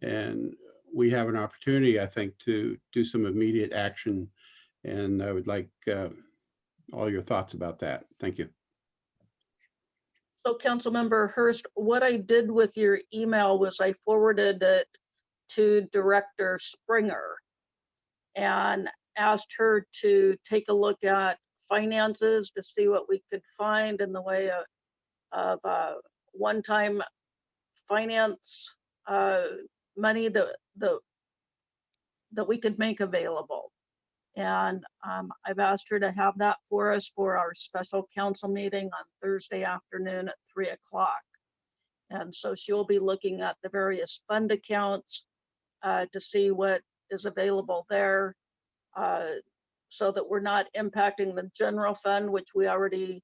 and we have an opportunity, I think, to do some immediate action. And I would like all your thoughts about that. Thank you. So Councilmember Hurst, what I did with your email was I forwarded it to Director Springer and asked her to take a look at finances to see what we could find in the way of one-time finance money. The that we could make available. And I've asked her to have that for us for our special council meeting on Thursday afternoon at 3 o'clock. And so she'll be looking at the various fund accounts to see what is available there, so that we're not impacting the general fund, which we already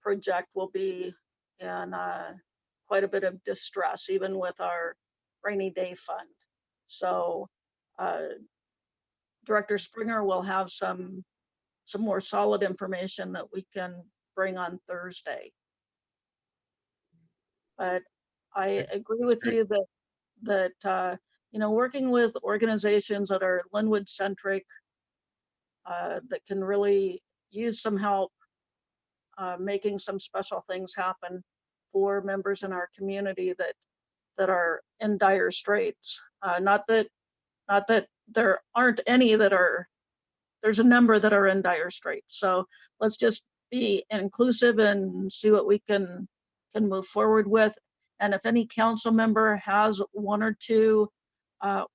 project will be in quite a bit of distress, even with our rainy day fund. So Director Springer will have some more solid information that we can bring on Thursday. But I agree with you that you know, working with organizations that are Linwood centric, that can really use some help making some special things happen for members in our community that are in dire straits. Not that there aren't any that are, there's a number that are in dire straits. So let's just be inclusive and see what we can move forward with. And if any council member has one or two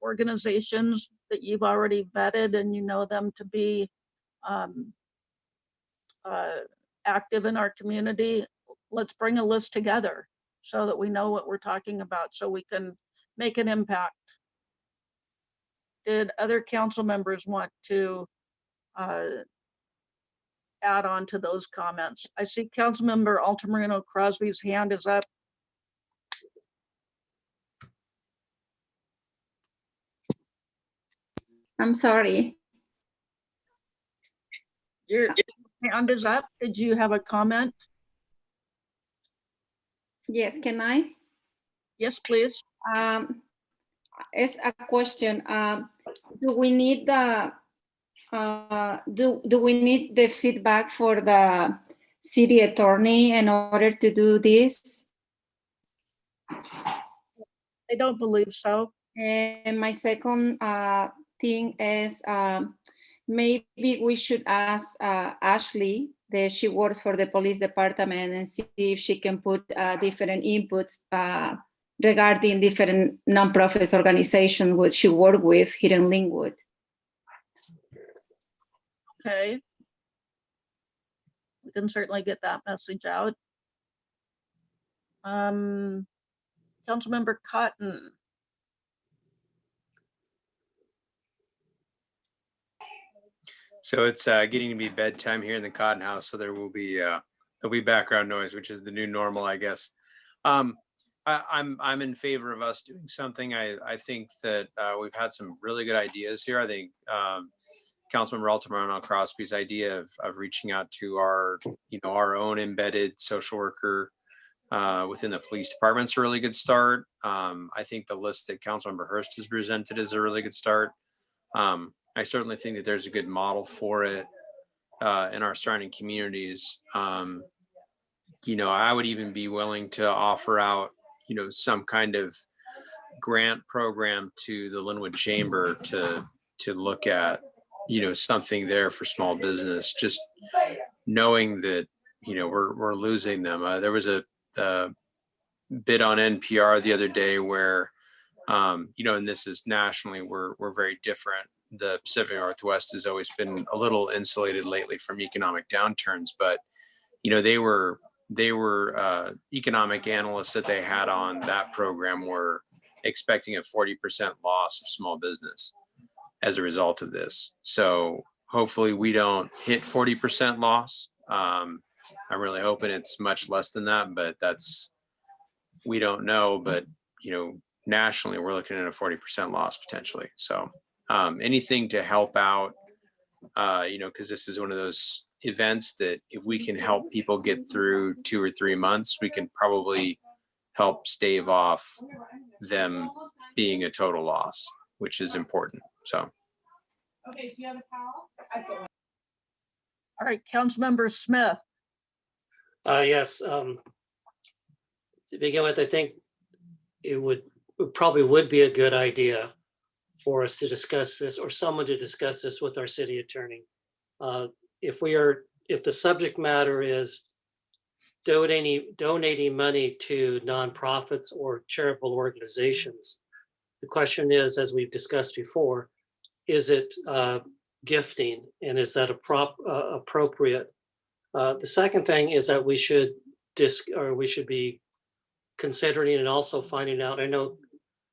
organizations that you've already vetted and you know them to be active in our community, let's bring a list together so that we know what we're talking about, so we can make an impact. Did other council members want to add on to those comments? I see Councilmember Altamirano Crosby's hand is up. I'm sorry. Your hand is up. Did you have a comment? Yes, can I? Yes, please. It's a question. Do we need the do we need the feedback for the city attorney in order to do this? I don't believe so. And my second thing is maybe we should ask Ashley, she works for the police department, and see if she can put different inputs regarding different nonprofit organizations which she worked with here in Linwood. Okay. We can certainly get that message out. Councilmember Cotton. So it's getting to be bedtime here in the Cotton House, so there will be there'll be background noise, which is the new normal, I guess. I'm in favor of us doing something. I think that we've had some really good ideas here. I think Councilmember Altamirano Crosby's idea of reaching out to our our own embedded social worker within the police department's a really good start. I think the list that Councilmember Hurst has presented is a really good start. I certainly think that there's a good model for it in our surrounding communities. I would even be willing to offer out, some kind of grant program to the Linwood Chamber to look at, something there for small business, just knowing that, we're losing them. There was a bit on NPR the other day where, and this is nationally, we're very different. The Pacific Northwest has always been a little insulated lately from economic downturns, but they were economic analysts that they had on that program were expecting a 40% loss of small business as a result of this. So hopefully we don't hit 40% loss. I'm really hoping it's much less than that, but we don't know. But nationally, we're looking at a 40% loss potentially. So anything to help out, because this is one of those events that if we can help people get through 2 or 3 months, we can probably help stave off them being a total loss, which is important. So. Okay, do you have a towel? All right, Councilmember Smith. Yes. To begin with, I think it probably would be a good idea for us to discuss this, or someone to discuss this with our city attorney. If the subject matter is donating money to nonprofits or charitable organizations, the question is, as we've discussed before, is it gifting, and is that appropriate? The second thing is that we should be considering and also finding out. I know,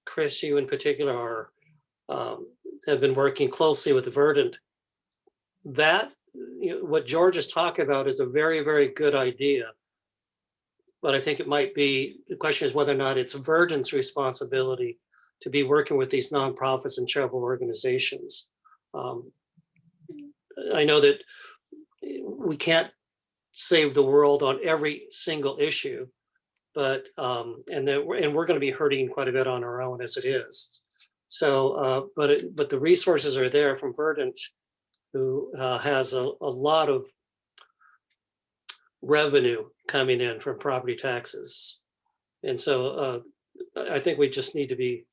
Chris, you in particular are have been working closely with Verdant. That, what George is talking about is a very, very good idea. But I think it might be, the question is whether or not it's Verdant's responsibility to be working with these nonprofits and charitable organizations. I know that we can't save the world on every single issue, but we're going to be hurting quite a bit on our own as it is. So, but the resources are there from Verdant, who has a lot of revenue coming in from property taxes, and so I think we just need to be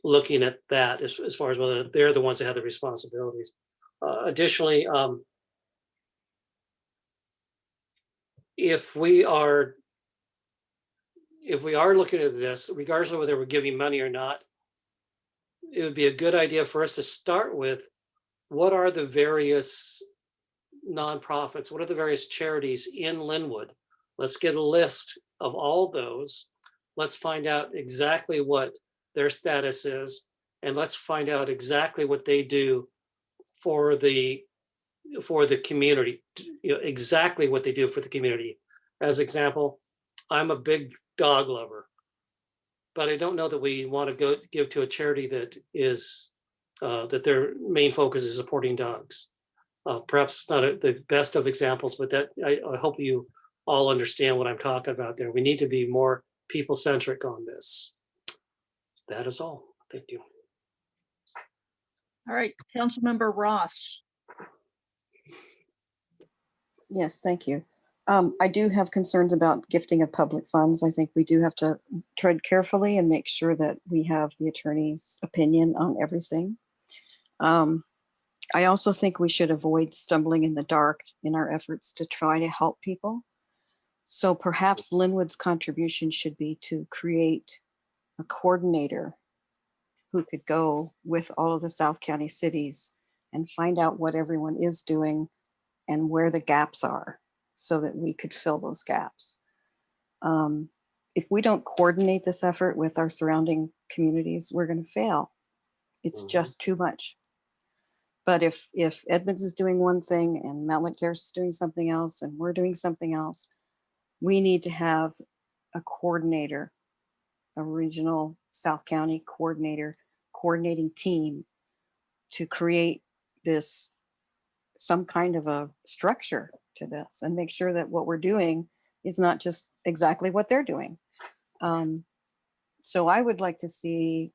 looking at that as far as whether they're the ones that have the responsibilities. Additionally, if we are looking at this, regardless of whether we're giving money or not, it would be a good idea for us to start with what are the various nonprofits, what are the various charities in Linwood? Let's get a list of all those. Let's find out exactly what their status is, and let's find out exactly what they do for the community, exactly what they do for the community. As example, I'm a big dog lover, but I don't know that we want to go give to a charity that is that their main focus is supporting dogs. Perhaps it's not the best of examples, but that I hope you all understand what I'm talking about there. We need to be more people-centric on this. That is all. Thank you. All right, Councilmember Ross. Yes, thank you. I do have concerns about gifting of public funds. I think we do have to tread carefully and make sure that we have the attorney's opinion on everything. I also think we should avoid stumbling in the dark in our efforts to try to help people. So perhaps Linwood's contribution should be to create a coordinator who could go with all of the South County cities and find out what everyone is doing and where the gaps are so that we could fill those gaps. If we don't coordinate this effort with our surrounding communities, we're going to fail. It's just too much. But if Edmonds is doing one thing and Mount Lake Terrace is doing something else and we're doing something else, we need to have a coordinator, a regional South County coordinating team to create this, some kind of a structure to this and make sure that what we're doing is not just exactly what they're doing. So I would like to see,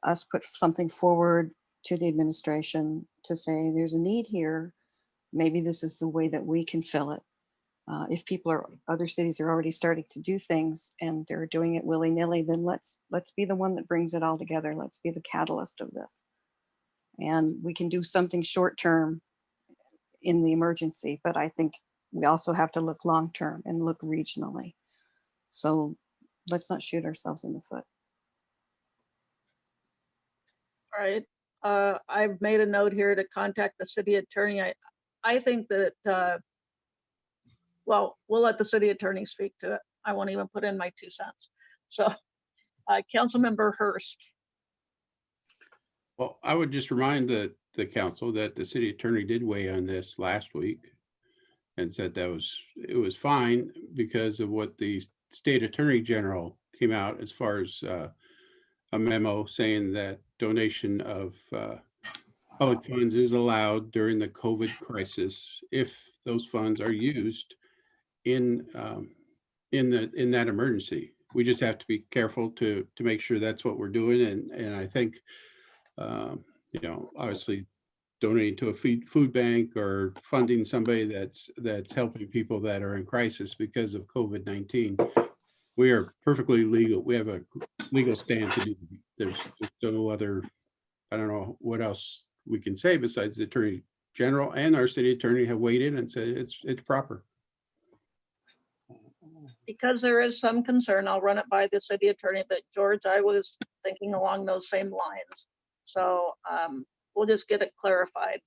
us put something forward to the administration to say there's a need here. Maybe this is the way that we can fill it. If other cities are already starting to do things and they're doing it willy-nilly, then let's be the one that brings it all together. Let's be the catalyst of this. And we can do something short-term in the emergency, but I think we also have to look long-term and look regionally. So let's not shoot ourselves in the foot. All right, I've made a note here to contact the city attorney. I think that, well, we'll let the city attorney speak to it. I won't even put in my 2 cents. So, Councilmember Hurst. Well, I would just remind the council that the city attorney did weigh on this last week and said it was fine because of what the state attorney general came out as far as a memo saying that donation of public funds is allowed during the COVID crisis if those funds are used in that emergency. We just have to be careful to make sure that's what we're doing. And I think, obviously donating to a food bank or funding somebody that's helping people that are in crisis because of COVID-19, we are perfectly legal. We have a legal stand to do. There's no other, I don't know what else we can say besides the attorney general and our city attorney have weighed in and said it's proper. Because there is some concern, I'll run it by the city attorney, but George, I was thinking along those same lines. So we'll just get it clarified.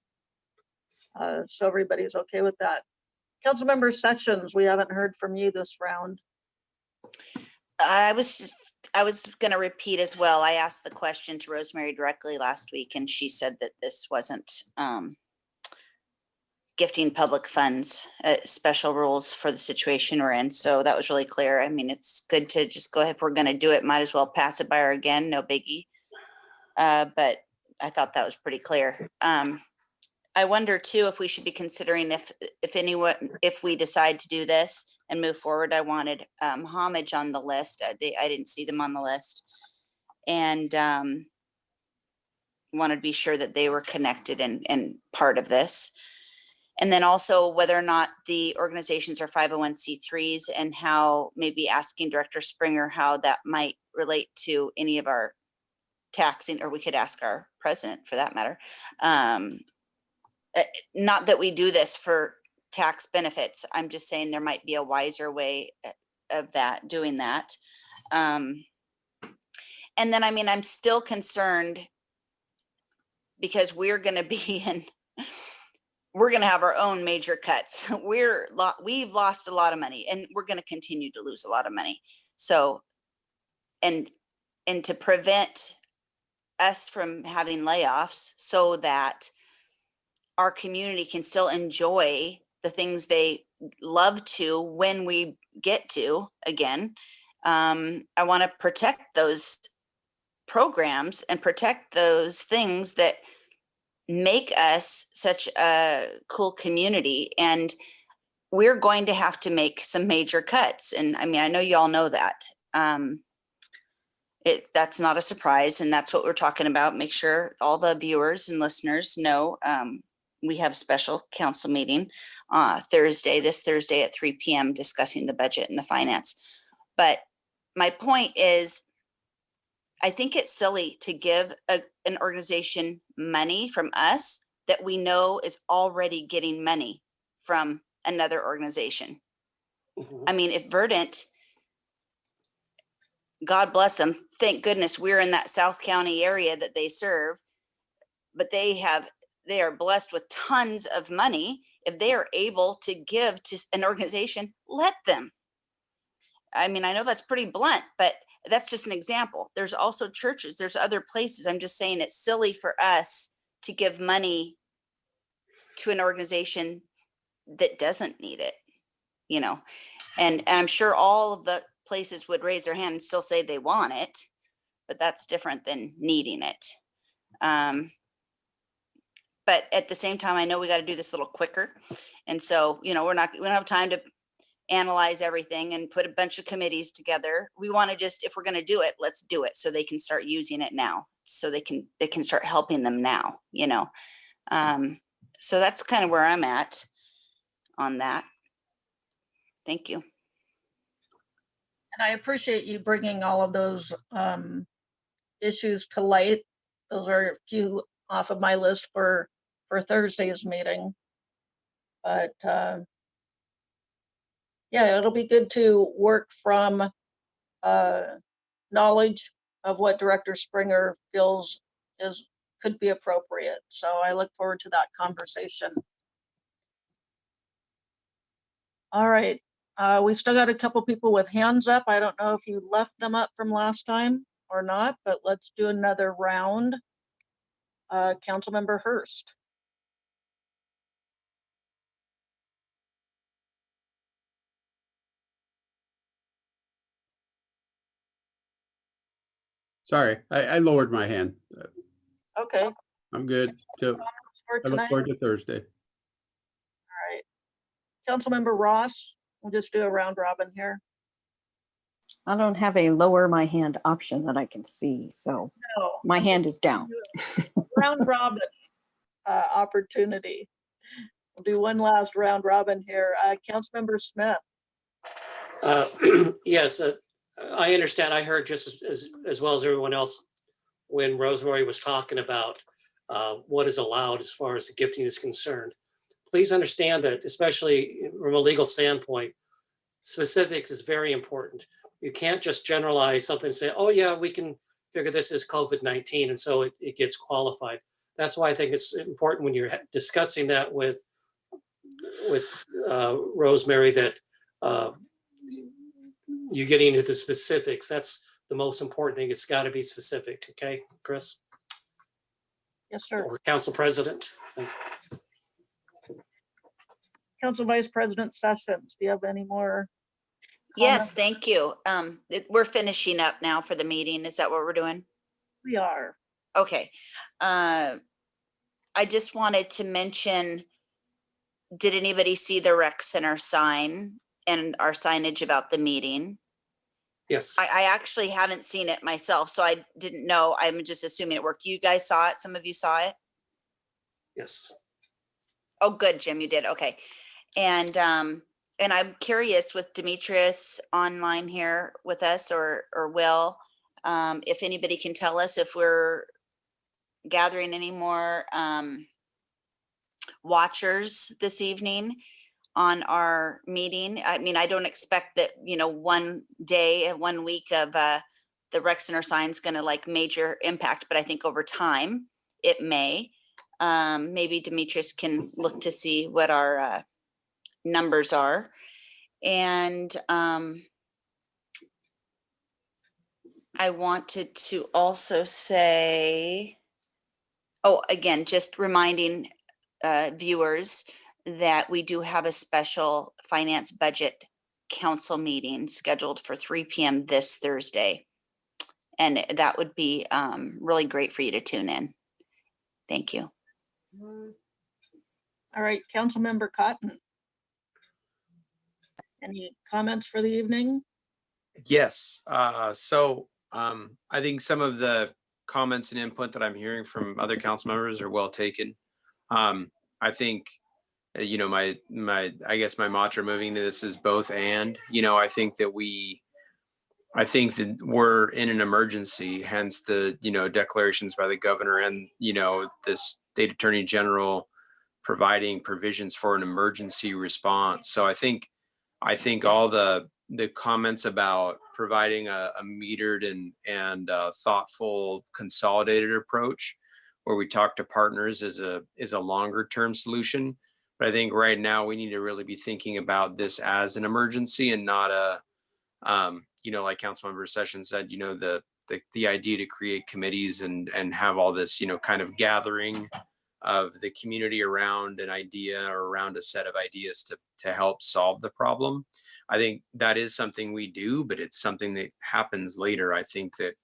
So everybody's okay with that. Councilmember Sessions, we haven't heard from you this round. I was going to repeat as well. I asked the question to Rosemary directly last week, and she said that this wasn't gifting public funds, special rules for the situation we're in. So that was really clear. I mean, it's good to just go ahead. If we're going to do it, might as well pass it by her again. No biggie. But I thought that was pretty clear. I wonder too, if we should be considering if we decide to do this and move forward. I wanted Homage on the list. I didn't see them on the list. And wanted to be sure that they were connected and part of this. And then also whether or not the organizations are 501c3s and how maybe asking Director Springer how that might relate to any of our taxing, or we could ask our president for that matter. Not that we do this for tax benefits. I'm just saying there might be a wiser way of doing that. And then, I mean, I'm still concerned because we're going to be we're going to have our own major cuts. We've lost a lot of money, and we're going to continue to lose a lot of money. So, and to prevent us from having layoffs so that our community can still enjoy the things they love to when we get to again. I want to protect those programs and protect those things that make us such a cool community. And we're going to have to make some major cuts. And I mean, I know y'all know that. That's not a surprise. And that's what we're talking about. Make sure all the viewers and listeners know we have a special council meeting this Thursday at 3 p.m. discussing the budget and the finance. But my point is, I think it's silly to give an organization money from us that we know is already getting money from another organization. I mean, if Verdant, God bless them, thank goodness we're in that South County area that they serve, but they are blessed with tons of money. If they are able to give to an organization, let them. I mean, I know that's pretty blunt, but that's just an example. There's also churches, there's other places. I'm just saying it's silly for us to give money to an organization that doesn't need it, you know, and I'm sure all of the places would raise their hand and still say they want it, but that's different than needing it. But at the same time, I know we got to do this a little quicker. And so, you know, we don't have time to analyze everything and put a bunch of committees together. We want to just, if we're going to do it, let's do it so they can start using it now, so they can start helping them now, you know. So that's kind of where I'm at on that. Thank you. And I appreciate you bringing all of those issues to light. Those are a few off of my list for Thursday's meeting. But yeah, it'll be good to work from knowledge of what Director Springer feels could be appropriate. So I look forward to that conversation. All right, we still got a couple people with hands up. I don't know if you left them up from last time or not, but let's do another round. Councilmember Hurst. Sorry, I lowered my hand. Okay. I'm good. So For I look tonight. forward to Thursday. All right. Councilmember Ross, we'll just do a round robin here. I don't have a lower my hand option that I can see, so No, my hand is down. round robin opportunity. We'll do one last round robin here. Councilmember Smith. Yes, I understand. I heard just as well as everyone else when Rosemary was talking about what is allowed as far as the gifting is concerned. Please understand that, especially from a legal standpoint, specifics is very important. You can't just generalize something and say, oh yeah, we can figure this is COVID-19, and so it gets qualified. That's why I think it's important when you're discussing that with Rosemary, that you're getting into the specifics. That's the most important thing. It's got to be specific. Okay, Chris? Yes, sir. Or Council President? Council Vice President Sessions, do you have any more? Yes, comments? thank you. We're finishing up now for the meeting. Is that what we're doing? We are. Okay. I just wanted to mention, did anybody see the rec center sign and our signage about the meeting? Yes. I actually haven't seen it myself, so I didn't know. I'm just assuming it worked. You guys saw it? Some of you saw it? Yes. Oh, good, Jim, you did. Okay. And I'm curious with Demetrius online here with us or Will, if anybody can tell us if we're gathering any more watchers this evening on our meeting. I mean, I don't expect that, one day, 1 week of the rec center sign's gonna like major impact, but I think over time it may. Maybe Demetrius can look to see what our numbers are. And I wanted to also say, again, just reminding viewers that we do have a special finance budget council meeting scheduled for 3 p.m. this Thursday. And that would be really great for you to tune in. Thank you. All right, Councilmember Cotton. Any comments for the evening? Yes. I think some of the comments and input that I'm hearing from other council members are well taken. I think, I guess my mantra moving to this is both and. I think that we're in an emergency, hence the, declarations by the governor and, the state attorney general providing provisions for an emergency response. So I think all the comments about providing a metered and thoughtful consolidated approach where we talk to partners is a longer term solution. But I think right now we need to really be thinking about this as an emergency and not like Councilmember Sessions said, the idea to create committees and have all this, kind of gathering of the community around an idea or around a set of ideas to help solve the problem. I think that is something we do, but it's something that happens later. I think that,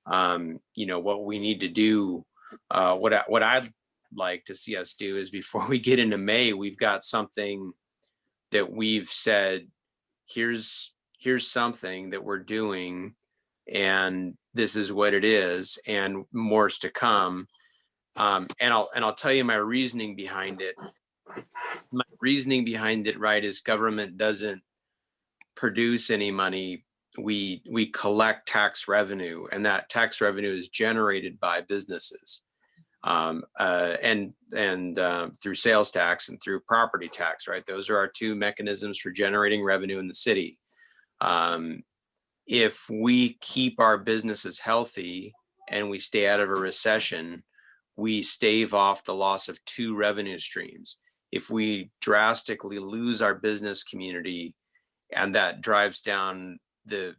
what we need to do, what I'd like to see us do is before we get into May, we've got something that we've said, here's something that we're doing and this is what it is and more's to come. And I'll tell you my reasoning behind it. My reasoning behind it, right, is government doesn't produce any money. We collect tax revenue, and that tax revenue is generated by businesses, and through sales tax and through property tax, right? Those are our two mechanisms for generating revenue in the city. If we keep our businesses healthy and we stay out of a recession, we stave off the loss of two revenue streams. If we drastically lose our business community and that drives down the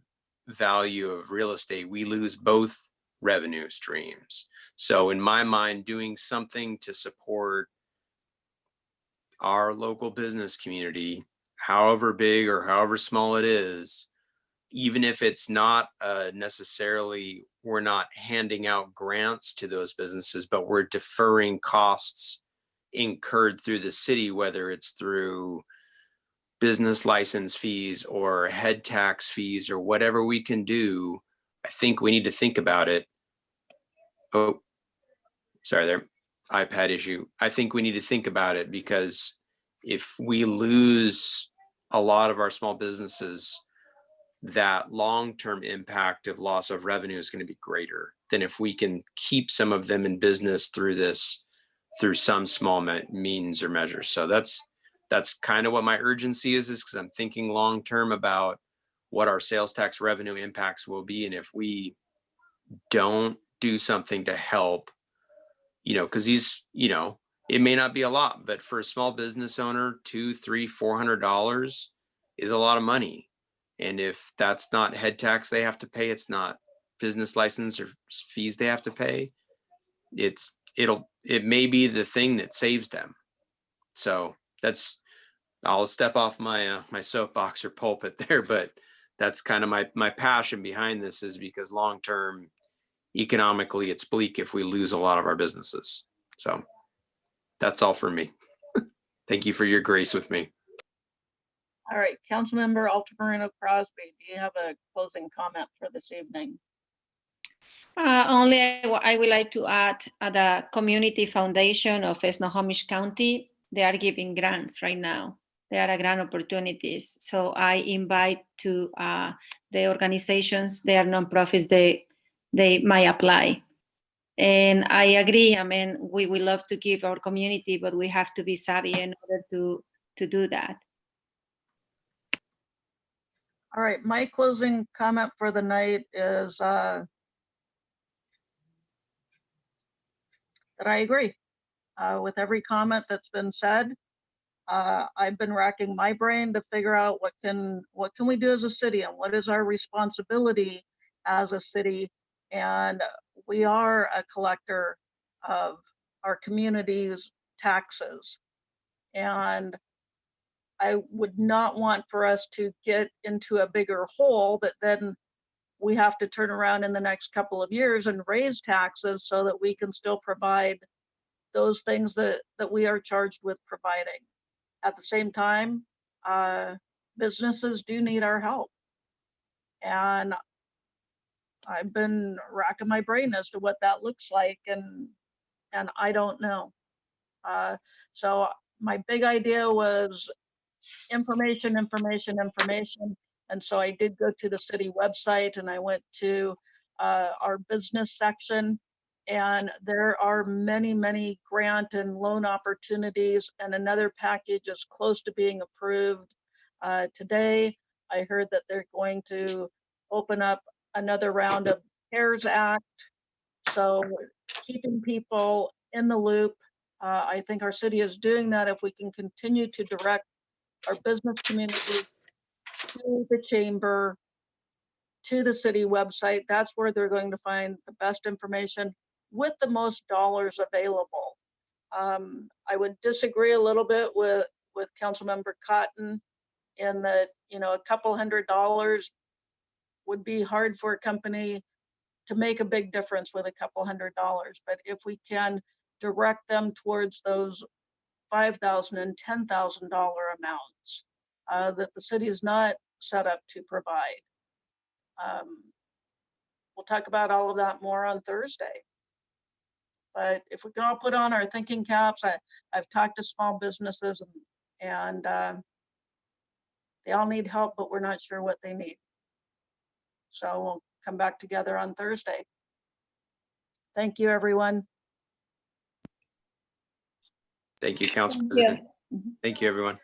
value of real estate, we lose both revenue streams. So in my mind, doing something to support our local business community, however big or however small it is, even if it's not necessarily, we're not handing out grants to those businesses, but we're deferring costs incurred through the city, whether it's through business license fees or head tax fees or whatever we can do. I think we need to think about it. Oh, sorry there, iPad issue. I think we need to think about it because if we lose a lot of our small businesses, that long-term impact of loss of revenue is going to be greater than if we can keep some of them in business through some small means or measures. So that's kind of what my urgency is because I'm thinking long-term about what our sales tax revenue impacts will be. And if we don't do something to help, because it may not be a lot, but for a small business owner, $200, $300, $400 is a lot of money. And if that's not head tax they have to pay, it's not business license or fees they have to pay, it may be the thing that saves them. So I'll step off my my soapbox or pulpit there, but that's kind of my passion behind this, is because long term economically it's bleak if we lose a lot of our businesses. So that's all for me. Thank you for your grace with me. All right, Councilmember Altamirano Crosby, do you have a closing comment for this evening? Only I would like to add the Community Foundation of Snohomish County. They are giving grants right now. There are grant opportunities. So I invite to the organizations, they are nonprofits, they might apply. And I agree. I mean, we would love to give our community, but we have to be savvy in order to do that. All right, my closing comment for the night is that I agree with every comment that's been said. I've been racking my brain to figure out what can we do as a city and what is our responsibility as a city. And we are a collector of our community's taxes. And I would not want for us to get into a bigger hole that then we have to turn around in the next couple of years and raise taxes so that we can still provide those things that we are charged with providing. At the same time, businesses do need our help. And I've been racking my brain as to what that looks like, and I don't know. So my big idea was information. And so I did go to the city website and I went to our business section, and there are many, many grant and loan opportunities, and another package is close to being approved. Today, I heard that they're going to open up another round of CARES Act. So keeping people in the loop. I think our city is doing that if we can continue to direct our business community to the chamber, to the city website. That's where they're going to find the best information with the most dollars available. I would disagree a little bit with Councilmember Cotton in that, a couple $100 would be hard for a company to make a big difference with a couple $100. But if we can direct them towards those $5,000 and $10,000 amounts that the city is not set up to provide. We'll talk about all of that more on Thursday. But if we can all put on our thinking caps, I've talked to small businesses and they all need help, but we're not sure what they need. So we'll come back together on Thursday. Thank you, everyone. Thank you, Council Thank President. you. Thank you, everyone.